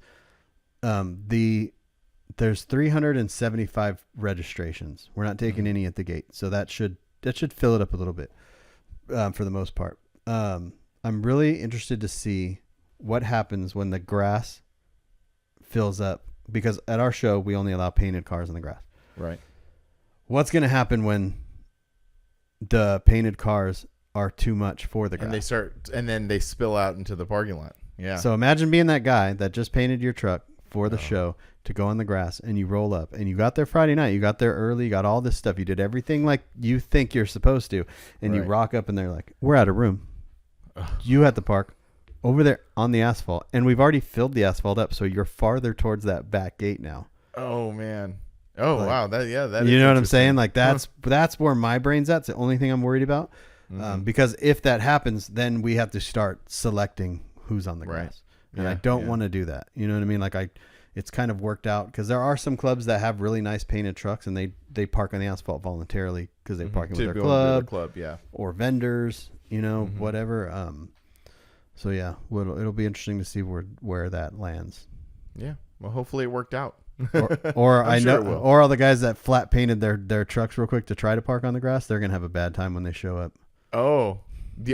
there's 375 registrations. We're not taking any at the gate, so that should fill it up a little bit, for the most part. I'm really interested to see what happens when the grass fills up, because at our show we only allow painted cars on the grass. Right. What's going to happen when the painted cars are too much for the grass? And then they spill out into the parking lot. Yeah. So imagine being that guy that just painted your truck for the show to go on the grass, and you roll up, and you got there Friday night, you got there early, you got all this stuff, you did everything like you think you're supposed to, and you rock up and they're like, we're out of room. You had to park over there on the asphalt, and we've already filled the asphalt up, so you're farther towards that back gate now. Oh man. Oh, like, wow. That you know what I'm saying? Like that's where my brain's at. It's the only thing I'm worried about. Because if that happens, then we have to start selecting who's on the grass. And I don't want to do that. You know what I mean? Like it's kind of worked out because there are some clubs that have really nice painted trucks, and they park on the asphalt voluntarily because they're parking with their club, or vendors, whatever. So yeah, it'll be interesting to see where that lands. Yeah. Well, hopefully it worked out. or I know, or all the guys that flat painted their trucks real quick to try to park on the grass, they're gonna have a bad time when they show up. Oh,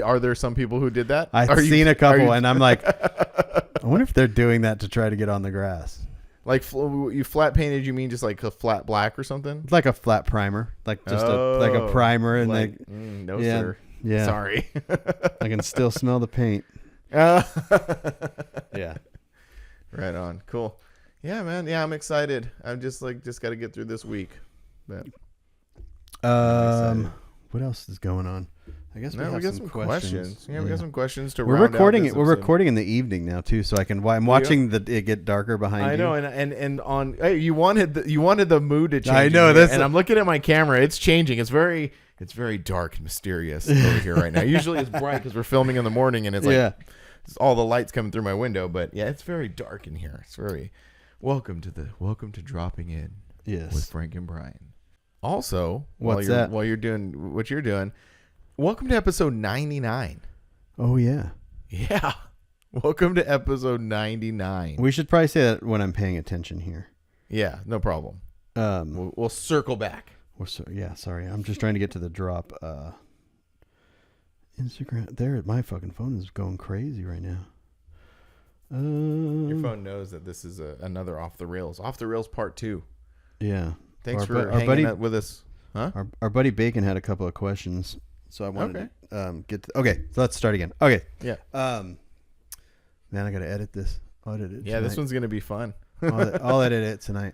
are there some people who did that? I've seen a couple, and I'm like, I wonder if they're doing that to try to get on the grass. Like you flat painted, you mean just like a flat black or something? It's like a flat primer, like just a primer, and like no sir, sorry, I can still smell the paint. Yeah, right on, cool. Yeah, man. Yeah, I'm excited. I'm just got to get through this week. But what else is going on? I guess we got some questions. Yeah, we got some questions to. We're recording it. We're recording in the evening now too, so I'm watching it get darker behind you. I know, and on. Hey, you wanted the mood to change. I know this, and I'm looking at my camera. It's changing. It's very. It's very dark and mysterious over here right now. Usually it's bright because we're filming in the morning and it's like it's all the lights coming through my window. But yeah, it's very dark in here. It's very welcome to dropping in. Yes, with Frank and Brian. Also, while you're doing what you're doing, welcome to episode 99. Oh yeah, yeah. Welcome to episode 99. We should probably say that when I'm paying attention here. Yeah, no problem. We'll circle back. Sorry. I'm just trying to get to the drop. Instagram. There, my fucking phone is going crazy right now. Your phone knows that this is another Off the Rails part 2. Yeah. Thanks for hanging out with us. Huh? Our buddy Bacon had a couple of questions, so I wanted to get to, okay, so let's start again. Okay. Yeah. Man, I got to edit this. I'll edit it tonight. This one's going to be fun. I'll edit it tonight.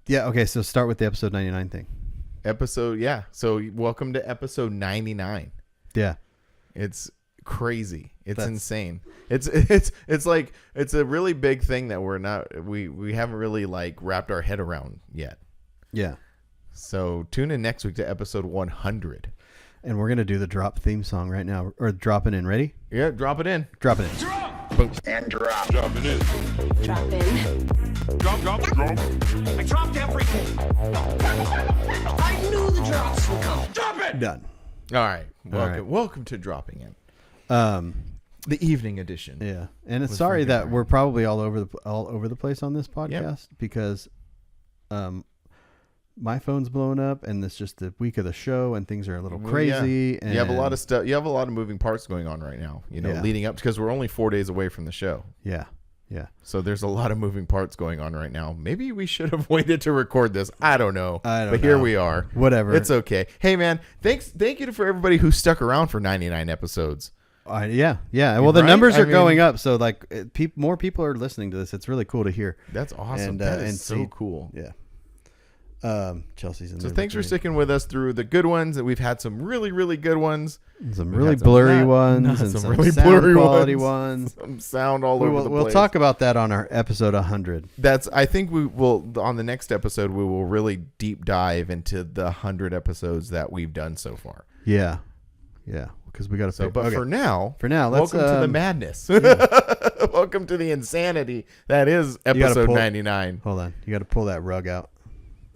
Yeah, okay, so start with the episode 99 thing. So welcome to episode 99. Yeah. It's crazy. It's insane. It's like it's a really big thing that we haven't really like wrapped our head around yet. Yeah. So tune in next week to episode 100. And we're going to do the drop theme song right now. Or drop it in. Ready? Yeah, drop it in. Drop it in. Drop! Boom. And drop. Drop it in. Drop in. Drop. I dropped everything. I knew the drops would come. Drop it! Done. All right. Welcome to Dropping In. The evening edition. Yeah. And it's sorry that we're probably all over the place on this podcast because my phone's blown up and it's just the week of the show and things are a little crazy. And you have a lot of stuff. You have a lot of moving parts going on right now, leading up because we're only 4 days away from the show. Yeah. Yeah. So there's a lot of moving parts going on right now. Maybe we should have waited to record this. I don't know. But here we are. Whatever. It's okay. Hey man, thank you for everybody who stuck around for 99 episodes. Yeah. Well, the numbers are going up, so like more people are listening to this. It's really cool to hear. That's awesome. That is so cool. Yeah. Chelsea's in there. So thanks for sticking with us through the good ones. We've had some really, really good ones. Some really blurry ones. And some really blurry quality ones. Some sound all over the place. We'll talk about that on our episode 100. I think we will, on the next episode, we will really deep dive into the 100 episodes that we've done so far. Yeah. Yeah. Because we got to for now, let's welcome to the madness. Yeah. Welcome to the insanity that is episode 99. Hold on. You got to pull that rug out.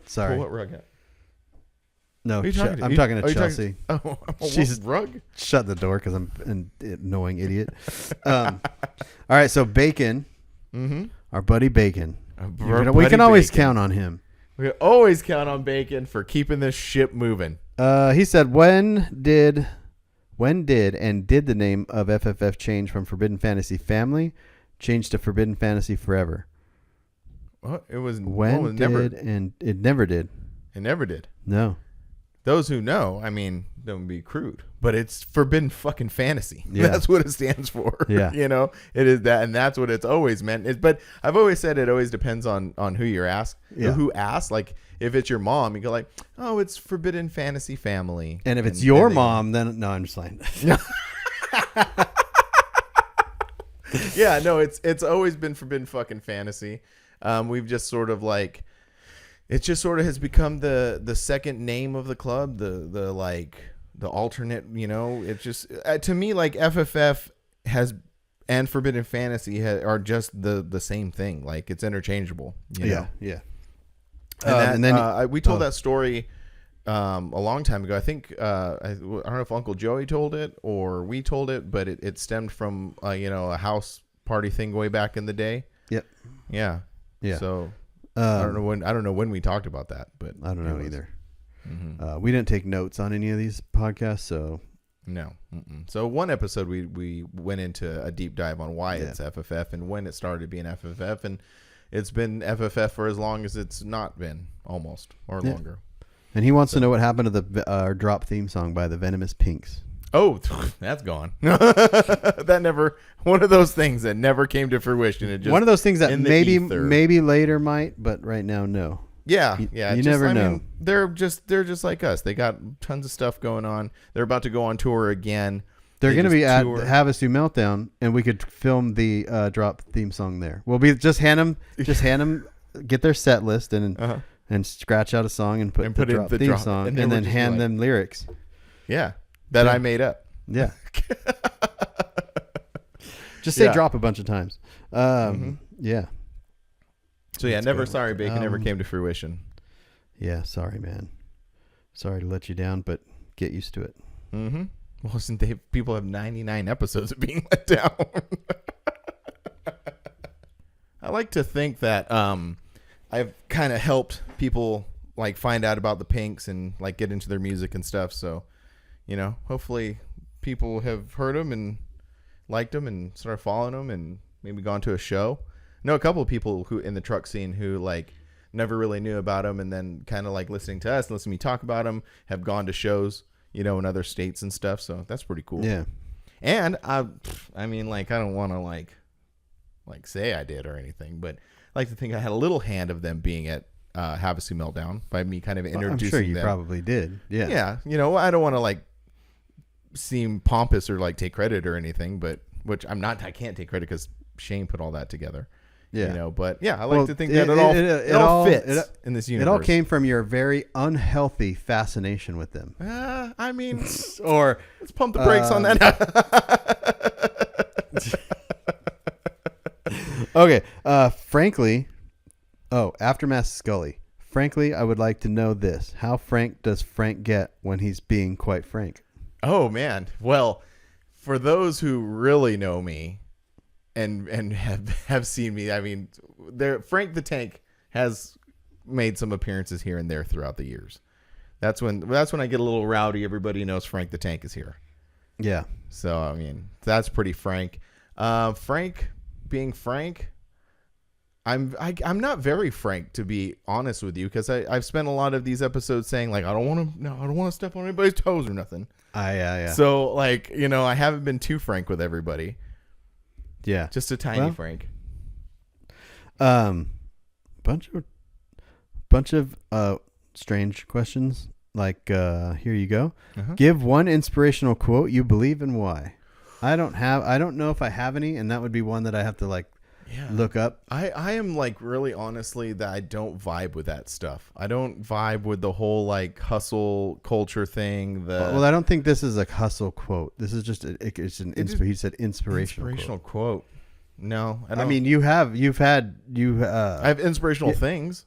Sorry. Pull what rug out? No, I'm talking to Chelsea. She's rug? Shut the door because I'm an annoying idiot. All right, so Bacon, our buddy Bacon. We can always count on him. We can always count on Bacon for keeping this ship moving. He said, when did the name of FFF change from Forbidden Fantasy Family change to Forbidden Fantasy Forever? What? It was and it never did. It never did. No. Those who know, don't be crude, but it's Forbidden fucking Fantasy. Yeah. That's what it stands for. Yeah. It is that, and that's what it's always meant. But I've always said it always depends on who you're asked. Yeah. Who asks. Like if it's your mom, you go like, oh, it's Forbidden Fantasy Family. And if it's your mom, then no, I'm just lying. Yeah, no, it's always been Forbidden fucking Fantasy. We've just sort of like, it just sort of has become the second name of the club, the alternate, it's just, to me, like FFF and Forbidden Fantasy are just the same thing. Like it's interchangeable. Yeah. And then we told that story a long time ago. I think, I don't know if Uncle Joey told it or we told it, but it stemmed from, a house party thing way back in the day. Yep. Yeah. Yeah. So I don't know when we talked about that, but I don't know either. Mm-hmm. We didn't take notes on any of these podcasts, so no. Mm-mm. So one episode we went into a deep dive on why it's FFF and when it started being FFF, and it's been FFF for as long as it's not been, almost, or longer. And he wants to know what happened to the drop theme song by the Venomous Pinks. Oh, that's gone. That never, one of those things that never came to fruition. It just, one of those things that maybe later might, but right now, no. Yeah. You never know. They're just like us. They got tons of stuff going on. They're about to go on tour again. They're going to be at Have Do Meltdown, and we could film the drop theme song there. We'll be just hand them get their set list, and and scratch out a song and put And the put in drop the theme drop, song and and, they were then just hand like- them lyrics. Yeah, that Yeah. I made up. Yeah. Just say Yeah. drop a bunch of times. Yeah. So yeah, That's never good. sorry bacon never came to fruition. Yeah. Sorry, man. Sorry to let you down, but get used to it. Mm-hmm. Well, since people have 99 episodes of being let down. I like to think that I've kind of helped people like find out about the Pinks and like get into their music and stuff. So, you know, hopefully people have heard them and liked them and started following them and maybe gone to a show. I know a couple of people who in the truck scene who like never really knew about them, and then kind of like listening to us, listening to me talk about them, have gone to shows, you know, in other states and stuff. So that's pretty cool. Yeah. And I mean, like, I don't want to like say I did or anything, but I like to think I had a little hand of them being at Havasu Meltdown by me kind of introducing I'm sure you them. probably did. Yeah. Yeah. You know, I don't want to like seem pompous or like take credit or anything, but which I'm not. I can't take credit because Shane put all that together. Yeah. You know, but yeah, I like Well, to think that it all fits in this universe. It all came from your very unhealthy fascination with them. I mean, Or let's pump the brakes on that. okay. Frankly, Aftermath Scully. Frankly, I would like to know this. How frank does Frank get when he's being quite frank? Oh man. Well, for those who really know me and have seen me, I mean, Frank the Tank has made some appearances here and there throughout the years. That's when I get a little rowdy. Everybody knows Frank the Tank is here. Yeah. So I mean, that's pretty frank. Frank being frank, I'm not very frank, to be honest with you, because I've spent a lot of these episodes saying like I don't want to step on anybody's toes or nothing. Yeah. So like, you know, I haven't been too frank with everybody. Yeah. Just a tiny frank. Bunch of strange questions. Like here you go. Give one inspirational quote you believe and why. I don't know if I have any, and that would be one that I have to like look up. I am like really honestly that I don't vibe with that stuff. I don't vibe with the whole like hustle culture thing. Well, I don't think this is a hustle quote. This is just he said inspirational quote. No, I mean you have I have inspirational things.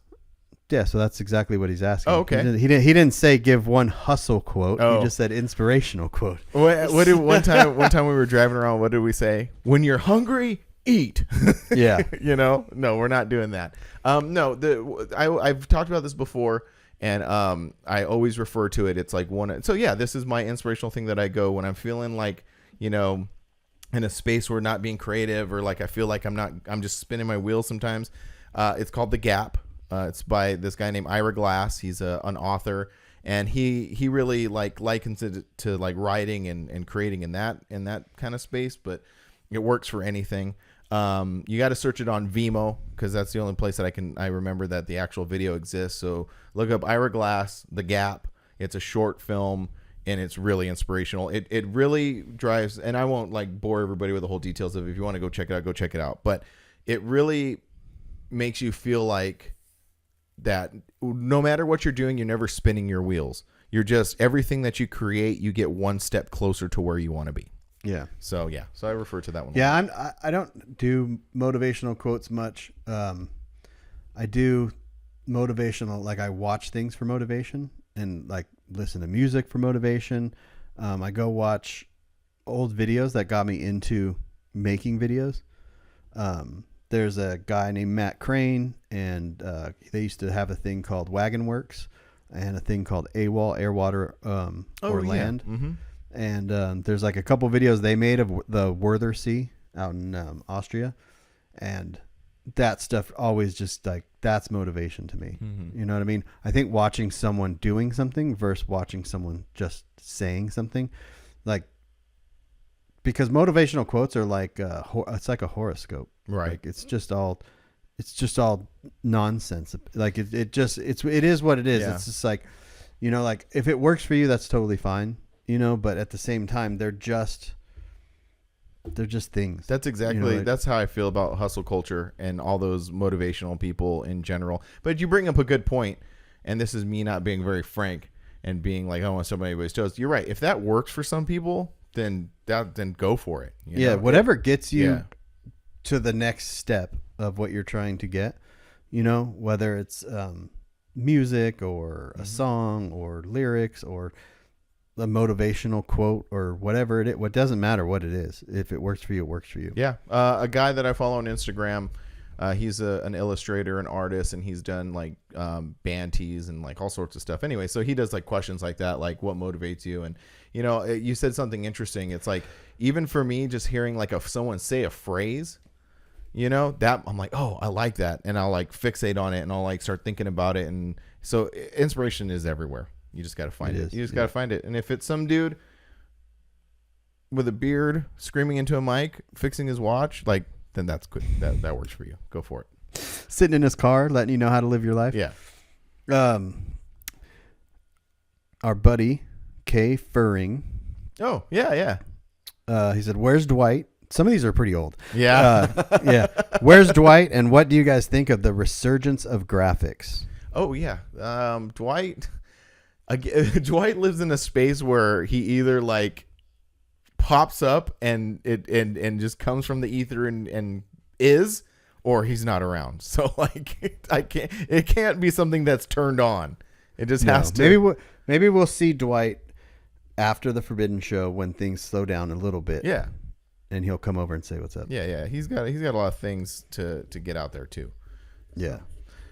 Yeah, so that's exactly what he's asking. Oh, okay. He didn't say give one hustle quote. Oh. He just said inspirational quote. What did one time we were driving around? What did we say? When you're hungry, eat. Yeah. You know, no, we're not doing that. No, I've talked about this before, and I always refer to it. It's like one. So yeah, this is my inspirational thing that I go when I'm feeling like, you know, in a space where not being creative, or like I feel like I'm just spinning my wheels sometimes. It's called The Gap. It's by this guy named Ira Glass. He's an author, and he really like likens it to like writing and creating in that kind of space, but it works for anything. You got to search it on Vimeo, because that's the only place that I remember that the actual video exists. So look up Ira Glass, The Gap. It's a short film, and it's really inspirational. It really drives, and I won't like bore everybody with the whole details of it. If you want to go check it out. But it really makes you feel like that no matter what you're doing, you're never spinning your wheels. You're just, everything that you create, you get one step closer to where you want to be. Yeah. So yeah. So I refer to that one. Yeah, I don't do motivational quotes much. I do motivational, like I watch things for motivation and like listen to music for motivation. I go watch old videos that got me into making videos. There's a guy named Matt Crane, and they used to have a thing called Wagon Works and a thing called AWOL, Air, Water, or Land. Mm-hmm. And there's like a couple videos they made of the Werther Sea out in Austria. And that stuff always just like, that's motivation to me. Mm-hmm. You know what I mean? I think watching someone doing something versus watching someone just saying something, like, because motivational quotes are like it's like a horoscope, right? Like it's just all nonsense. Like it is what it is. Yeah. It's just like, you know, like if it works for you, that's totally fine, you know. But at the same time, they're just they're just things. That's exactly, You know, like- that's how I feel about hustle culture and all those motivational people in general. But you bring up a good point, and this is me not being very frank and being like, I want somebody everybody's toes. You're right. If that works for some people, then go for it. You know? whatever gets you Yeah. to the next step of what you're trying to get, you know, whether it's music or a song or lyrics or a motivational quote or whatever it is. What doesn't matter what it is. If it works for you, it works for you. Yeah. A guy that I follow on Instagram, he's an illustrator, an artist, and he's done like band tees and like all sorts of stuff. Anyway, so he does like questions like that, like what motivates you. And, you know, you said something interesting. It's like, even for me, just hearing like someone say a phrase, you know, that I'm like, oh, I like that. And I'll like fixate on it and I'll like start thinking about it. And so inspiration is everywhere. You just got to find it. You just got to find it. And if it's some dude with a beard screaming into a mic, fixing his watch, like, then that's good. That works for you. Go for it. Sitting in his car, letting you know how to live your life. Yeah. Our buddy Kay Furring, Oh, yeah. he said, "Where's Dwight?" Some of these are pretty old. Yeah. Yeah. Where's Dwight? And what do you guys think of the resurgence of graphics? Oh, yeah. Dwight lives in a space where he either like pops up and just comes from the ether and is, or he's not around. So like, it can't be something that's turned on. It just has to. Maybe we'll see Dwight after the Forbidden Show when things slow down a little bit. Yeah. And he'll come over and say what's up. Yeah. He's got a lot of things to get out there too. Yeah.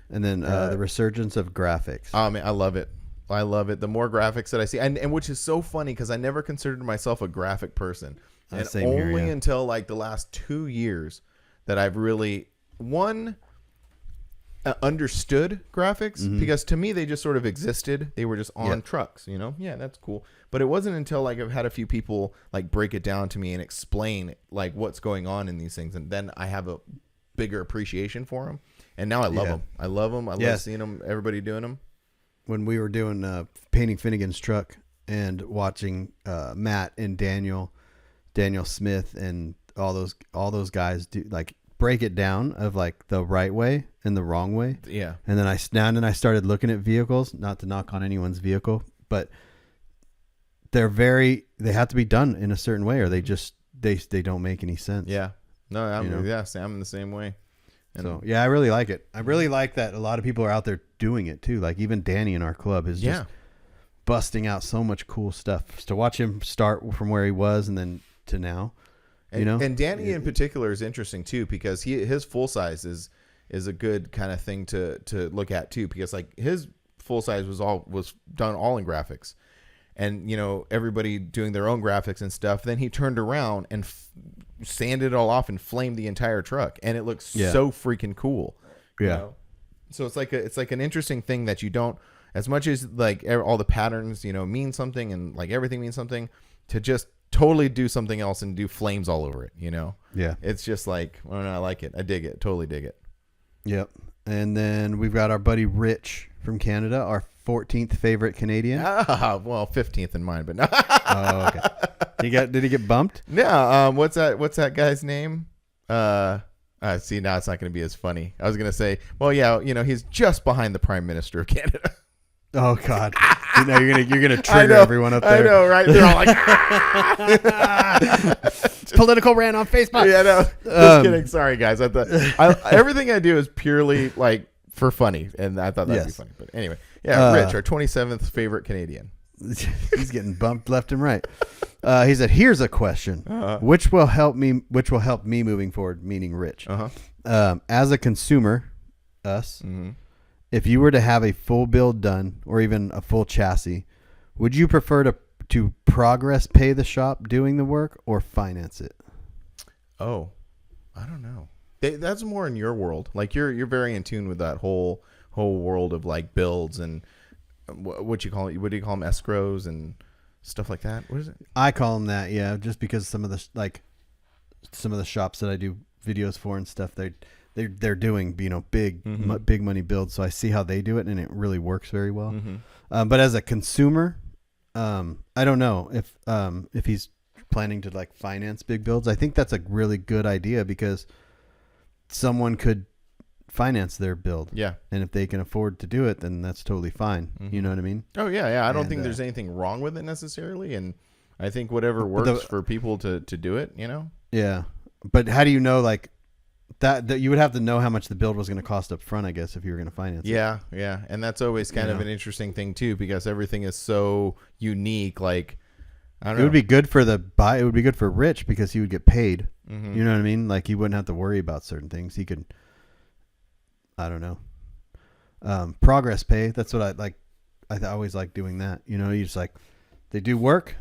And then the resurgence of graphics. Oh man, I love it. I love it. The more graphics that I see, and which is so funny because I never considered myself a graphic person, and same only here, yeah. until like the last 2 years that I've really understood graphics, because to me they just sort of existed. They were just on trucks, you know. Yeah, that's cool. But it wasn't until like I've had a few people like break it down to me and explain like what's going on in these things, and then I have a bigger appreciation for them. And now I love them. I love them. I love seeing them. Everybody doing them. When we were doing painting Finnegan's truck and watching Matt and Daniel Smith and all those guys do like break it down of like the right way and the wrong way. Yeah. And then I started looking at vehicles, not to knock on anyone's vehicle, but they have to be done in a certain way or they don't make any sense. Yeah. No, I'm You know? I'm in the same way. And So yeah, I really like it. I really like that a lot of people are out there doing it too. Like even Danny in our club is just busting out so much cool stuff. To watch him start from where he was and then to now, and, you know. And Danny in particular is interesting too because his full size is a good kind of thing to look at too because like his full size was done all in graphics. And, you know, everybody doing their own graphics and stuff. Then he turned around and sanded it all off and flamed the entire truck. And it looks so freaking cool. Yeah. You know? So it's like an interesting thing that you don't, as much as like all the patterns, you know, mean something and like everything means something, to just totally do something else and do flames all over it, you know? Yeah. It's just like, I don't know, I like it. I dig it. Totally dig it. Yep. And then we've got our buddy Rich from Canada, our 14th favorite Canadian. Well, 15th in mine, but no. Oh, okay. Did he get bumped? Yeah. What's that guy's name? See, now it's not going to be as funny. I was going to say, well, yeah, you know, he's just behind the Prime Minister of Canada. Oh God! Now you're gonna trigger everyone up there. I know, right? They're all like, Political rant on Facebook. Yeah, no, just kidding. Sorry, guys. Everything I do is purely like for funny, and I thought that'd be funny. But anyway, yeah, Rich, our 27th favorite Canadian. He's getting bumped left and right. He said, "Here's a question: which will help me moving forward?" Meaning Rich. As a consumer, us. Mm-hmm. If you were to have a full build done or even a full chassis, would you prefer to progress pay the shop doing the work or finance it? Oh, I don't know. That's more in your world. Like you're very in tune with that whole world of like builds and what you call it. What do you call them? Escrows and stuff like that. What is it? I call them that. Yeah. Just because some of the shops that I do videos for and stuff, they're doing, you know, big money builds. So I see how they do it and it really works very well. But as a consumer, I don't know if he's planning to like finance big builds, I think that's a really good idea because someone could finance their build. Yeah. And if they can afford to do it, then that's totally fine. You know what I mean? Oh yeah. I don't And, think there's anything wrong with it necessarily. And I think whatever works for people to do it, you know? Yeah. But how do you know like that you would have to know how much the build was going to cost up front, I guess, if you were going to finance it. Yeah. And that's always kind of an interesting thing too, because everything is so unique. Like, I don't know. It would be good for it would be good for Rich because he would get paid. You know what I mean? Like he wouldn't have to worry about certain things. He could, I don't know. Progress pay. That's what I like. I always like doing that. You know, you just like, they do work.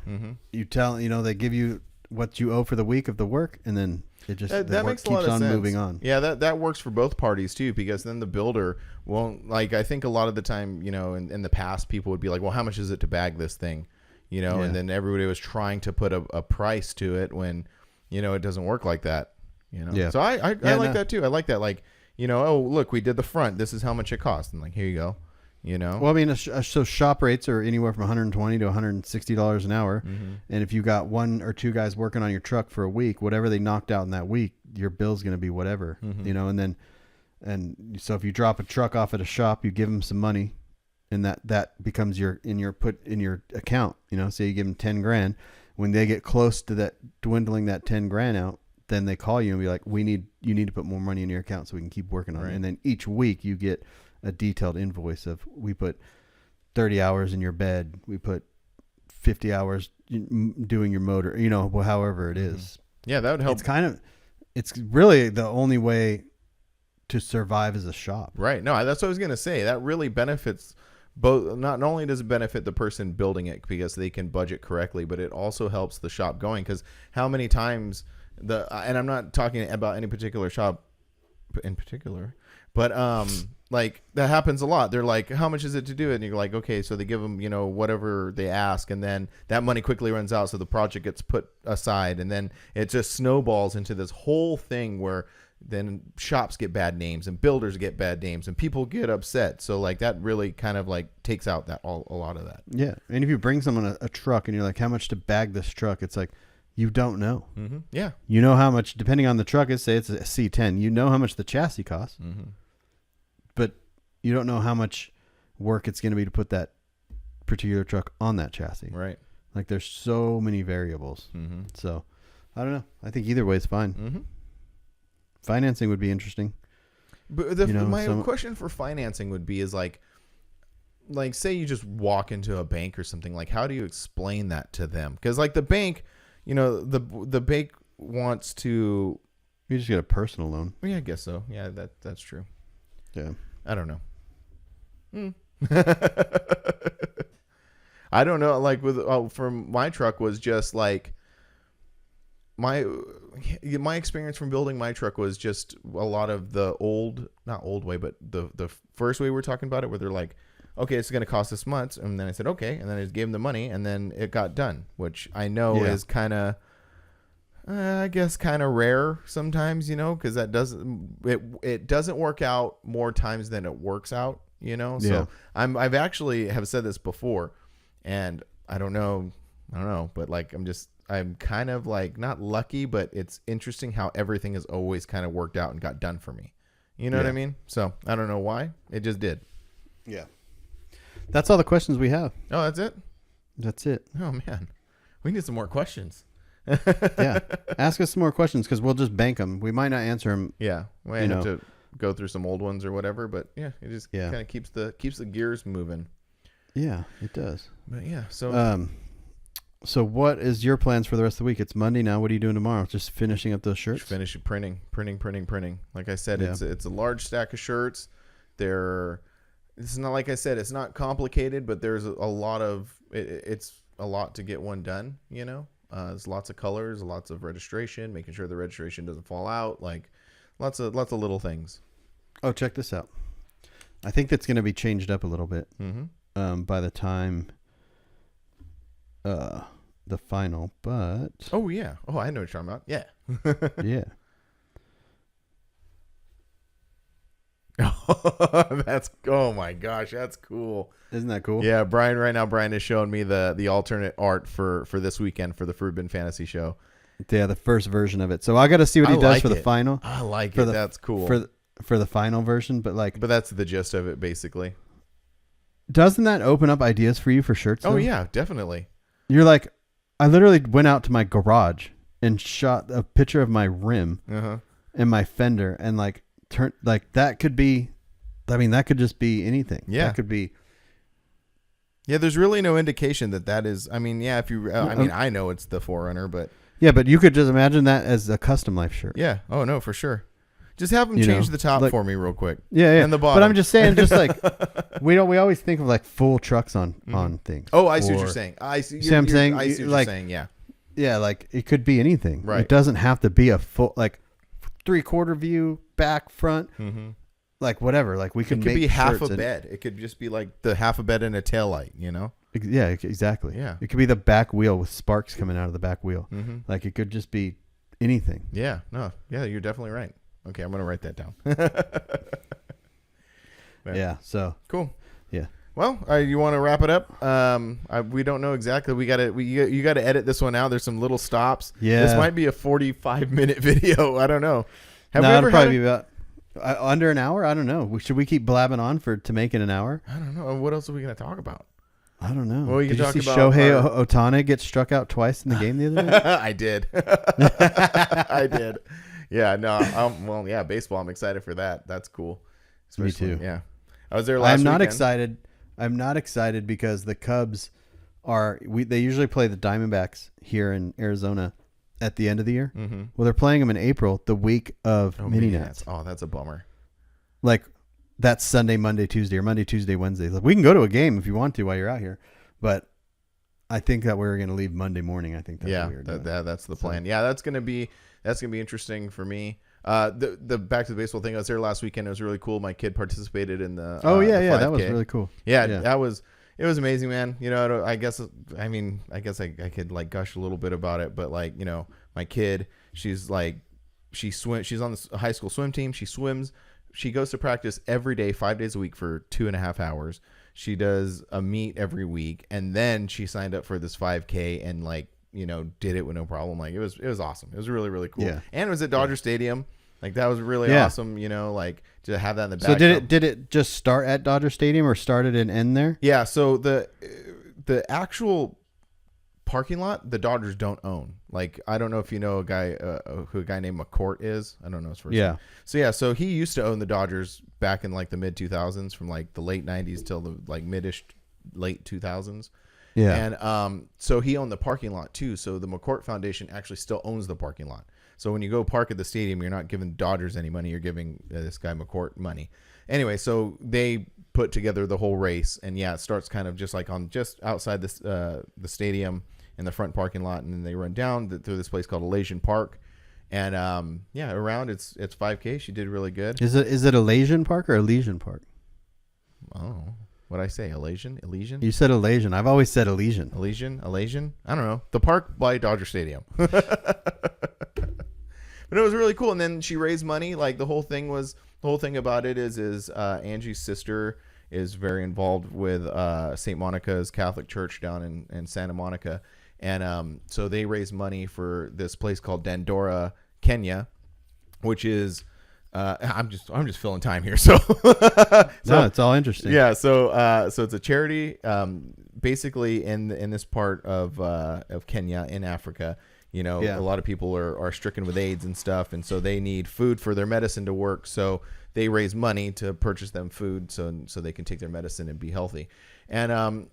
You tell, they give you what you owe for the week of the work. And then it just, that the work makes a lot keeps of on sense. moving on. Yeah, that works for both parties too, because then the builder won't, like, I think a lot of the time, in the past, people would be like, well, how much is it to bag this thing? Yeah. And then everybody was trying to put a price to it when, it doesn't work like that, Yeah. So I like that too. I like that. Like, oh, look, we did the front. This is how much it cost. And like, here you go, Well, I mean, so shop rates are anywhere from $120 to $160 an hour. And if you got one or two guys working on your truck for a week, whatever they knocked out in that week, your bill's going to be whatever, and so if you drop a truck off at a shop, you give them some money and that becomes in your account, say you give them 10 grand. When they get close to that, dwindling that 10 grand out, then they call you and be like, you need to put more money in your account so we can keep working on it. And then each week you get a detailed invoice of, we put 30 hours in your bed, we put 50 hours doing your motor, however it is. Yeah, that would help. It's really the only way to survive as a shop. Right. No, that's what I was going to say. That really benefits both. Not only does it benefit the person building it because they can budget correctly, but it also helps the shop going, because how many times and I'm not talking about any particular shop in particular, but like that happens a lot. They're like, how much is it to do it? And you're like, okay, so they give them, whatever they ask, and then that money quickly runs out, so the project gets put aside, and then it just snowballs into this whole thing where then shops get bad names and builders get bad names and people get upset. So like that really kind of like takes out a lot of that. Yeah. And if you bring someone a truck and you're like, how much to bag this truck? It's like, you don't know. Yeah. You know how much, depending on the truck, say it's a C10, you know how much the chassis costs, but you don't know how much work it's going to be to put that particular truck on that chassis. Right. Like there's so many variables. So I don't know. I think either way is fine. Financing would be interesting. But my question for financing would be is like say you just walk into a bank or something, like how do you explain that to them? Because like the bank, the bank wants to. You just get a personal loan. Yeah, I guess so. Yeah, that's true. Yeah. I don't know. I don't know. Like for my truck was just like my experience from building my truck was just a lot of the not old way, but the first way we were talking about it, where they're like, okay, it's going to cost this much. And then I said, okay. And then I just gave them the money and then it got done, which I know is kind of, I guess kind of rare sometimes, cause that it doesn't work out more times than it works out, So I've actually have said this before, and I don't know, but like, I'm kind of like not lucky, but it's interesting how everything has always kind of worked out and got done for me. You know what I mean? So I don't know why, it just did. Yeah. That's all the questions we have. Oh, that's it? That's it. Oh man, we need some more questions. Yeah. Ask us some more questions, because we'll just bank them. We might not answer them. Yeah. We have to go through some old ones or whatever, but yeah, it just kind of keeps the gears moving. Yeah, it does. But yeah, so so what is your plans for the rest of the week? It's Monday now. What are you doing tomorrow? Just finishing up those shirts? Finish printing. Like I said, it's a large stack of shirts. It's not, like I said, it's not complicated, but there's a lot of it's a lot to get one done, There's lots of colors, lots of registration, making sure the registration doesn't fall out, like lots of little things. Oh, check this out. I think that's going to be changed up a little bit by the time the final, but oh yeah, I know what you're talking about. Yeah. Yeah. Oh my gosh, that's cool. Isn't that cool? Yeah, Brian is showing me the alternate art for this weekend for the Fruit Bin Fantasy Show. Yeah, the first version of it. So I got to see what he does for the final. I like for it. The, that's cool. For the final version, but that's the gist of it basically. Doesn't that open up ideas for you for shirts? Oh though? yeah, definitely. You're like, I literally went out to my garage and shot a picture of my rim and my fender and that could be, I mean, that could just be anything. Yeah. That could be. Yeah, there's really no indication that is. I mean, yeah, if you, I know it's the Forerunner, but yeah, but you could just imagine that as a custom life shirt. Yeah. Oh no, for sure. Just have them change the top for me real quick. Yeah. And the bottom. But I'm just saying, just like we always think of like full trucks on things. Oh, I see what you're saying. I see. See what I'm saying? I see what you're saying. Yeah. Yeah, like it could be anything. Right. It doesn't have to be a full 3/4 view, back, front, like whatever. Like we It can could make be half shirts a bed. It could just be like the half a bed and a tail light. Yeah, exactly. Yeah. It could be the back wheel with sparks coming out of the back wheel. Like it could just be anything. Yeah. No. Yeah, you're definitely right. Okay, I'm gonna write that down. Yeah. So cool. Yeah. Well, you want to wrap it up? We don't know exactly. You got to edit this one out. There's some little stops. Yeah. This might be a 45-minute video. I don't know. Have we it'll ever probably be about under an hour. I don't know. Should we keep blabbing on to make it an hour? I don't know. What else are we gonna talk about? I don't know. Well, Did you see Shohei Ohtani get struck out twice in the game the other day? I did. I did. Yeah. No. Well, yeah. Baseball. I'm excited for that. That's cool. Me too. Yeah. I was there last. I'm not weekend. excited. I'm not excited because the Cubs they usually play the Diamondbacks here in Arizona at the end of the year. Mm-hmm. Well, they're playing them in April, the week of mini nats. Oh, that's a bummer. Like that's Sunday, Monday, Tuesday, or Monday, Tuesday, Wednesday. Like we can go to a game if you want to while you're out here, but I think that we're going to leave Monday morning. I think that's what we're doing. That's the plan. Yeah, that's gonna be interesting for me. The back to the baseball thing. I was there last weekend. It was really cool. My kid participated in the. Oh yeah, the 5K. that was really cool. Yeah, it was amazing, man. I guess I could like gush a little bit about it, but my kid, she's on the high school swim team. She swims. She goes to practice every day, 5 days a week for 2.5 hours. She does a meet every week, and then she signed up for this 5K and did it with no problem. Like it was awesome. It was really, really cool. Yeah. And it was at Dodger Stadium. Like that was really awesome. To have that in the back. So did it just start at Dodger Stadium or started and end there? Yeah. So the actual parking lot, the Dodgers don't own. Like I don't know if you know a guy who a guy named McCourt is. I don't know his first name. So he used to own the Dodgers back in like the mid 2000s, from like the late 90s till the like midish late 2000s. Yeah. And so he owned the parking lot too. So the McCourt Foundation actually still owns the parking lot. So when you go park at the stadium, you're not giving Dodgers any money. You're giving this guy McCourt money. Anyway, so they put together the whole race, and it starts kind of just like on just outside this the stadium in the front parking lot, and then they run down through this place called Elysian Park, and around it's 5K. She did really good. Is it Elysian Park or Elysian Park? Oh. What'd I say? Elysian? You said Elysian. I've always said Elysian. Elysian? I don't know. The park by Dodger Stadium. But it was really cool. And then she raised money. Like the whole thing about it is Angie's sister is very involved with St. Monica's Catholic Church down in Santa Monica. And so they raised money for this place called Dandora, Kenya, which is I'm just filling time here. So no, it's all interesting. Yeah. So it's a charity, basically in this part of Kenya in Africa. A lot of people are stricken with AIDS and stuff, and so they need food for their medicine to work. So they raise money to purchase them food so they can take their medicine and be healthy. And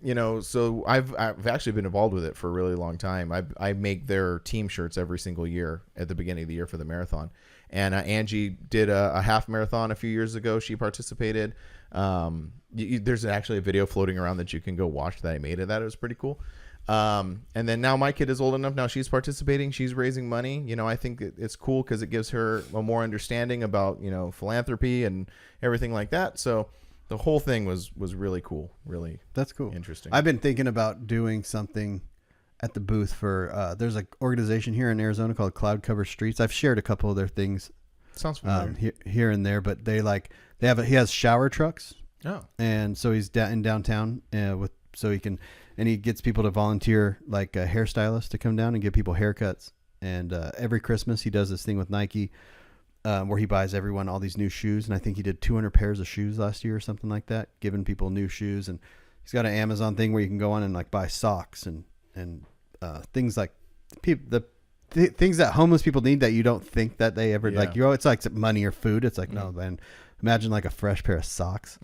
so I've actually been involved with it for a really long time. I make their team shirts every single year at the beginning of the year for the marathon. And Angie did a half marathon a few years ago. She participated. There's actually a video floating around that you can go watch that I made of that. It was pretty cool. And then now my kid is old enough. Now she's participating. She's raising money. I think it's cool because it gives her a more understanding about, philanthropy and everything like that. So the whole thing was really cool. Really. That's cool. Interesting. I've been thinking about doing something at the booth for, there's an organization here in Arizona called Cloud Cover Streets. I've shared a couple of their things Sounds familiar. Here and there, but he has shower trucks. Oh. And so he's in downtown he gets people to volunteer, like a hairstylist, to come down and give people haircuts. And every Christmas he does this thing with Nike where he buys everyone all these new shoes. And I think he did 200 pairs of shoes last year or something like that, giving people new shoes. And he's got an Amazon thing where you can go on and like buy socks and things like the things that homeless people need that you don't think that they ever like. It's like money or food. It's like, no, man. Imagine like a fresh pair of socks.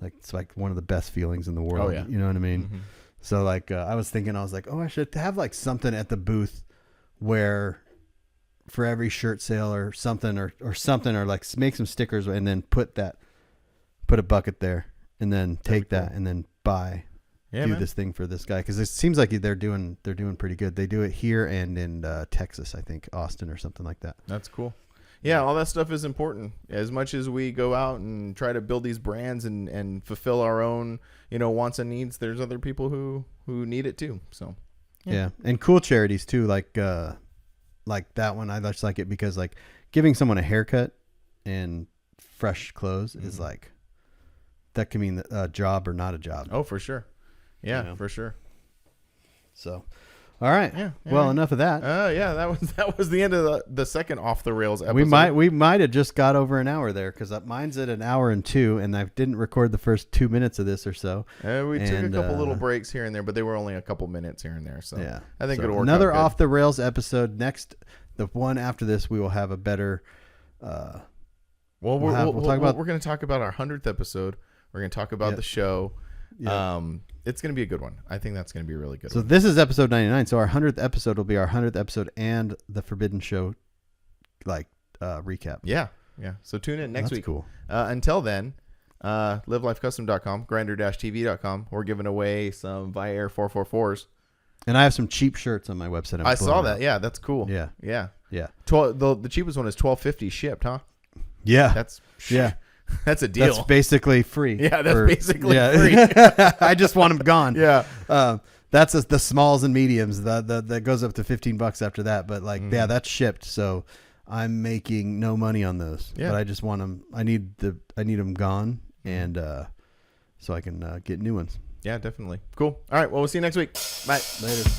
Like it's like one of the best feelings in the world. Oh, yeah. You know what I mean? So like I was like, oh, I should have like something at the booth where for every shirt sale or something or like make some stickers and then put a bucket there and then take that and then do this thing for this guy, because it seems like they're doing pretty good. They do it here and in Texas, I think Austin or something like that. That's cool. Yeah, all that stuff is important. As much as we go out and try to build these brands and fulfill our own, wants and needs, there's other people who need it too. So, yeah. And cool charities too, like that one. I just like it because like giving someone a haircut and fresh clothes is like that can mean a job or not a job. Oh, for sure. Yeah, for sure. So. All right. Yeah. Well, enough of that. That was the end of the second off the rails episode. We might have just got over an hour there, because mine's at an hour and 2, and I didn't record the first 2 minutes of this or so. We took a couple little breaks here and there, but they were only a couple minutes here and there. So yeah, I think it'll work. Another out good. off the rails episode next. The one after this, we will have a better. We're going to talk about our 100th episode. We're going to talk about the show. Yeah. It's going to be a good one. I think that's going to be a really good one. So this is episode 99. So our 100th episode will be our 100th episode and the Forbidden Show, recap. Yeah. So tune in next week. Cool. Until then, livelifecustom.com, grinder-tv.com. We're giving away some Via Air 444s. And I have some cheap shirts on my website. I saw that. Yeah, that's cool. Yeah. The cheapest one is $12.50 shipped, huh? Yeah. That's a deal. That's basically free. Yeah, basically free. I just want them gone. Yeah. That's the smalls and mediums. That goes up to $15 after that. But that's shipped. So I'm making no money on those. Yeah. But I just want them. I need them gone, and so I can get new ones. Yeah, definitely. Cool. All right. Well, we'll see you next week. Bye. Later.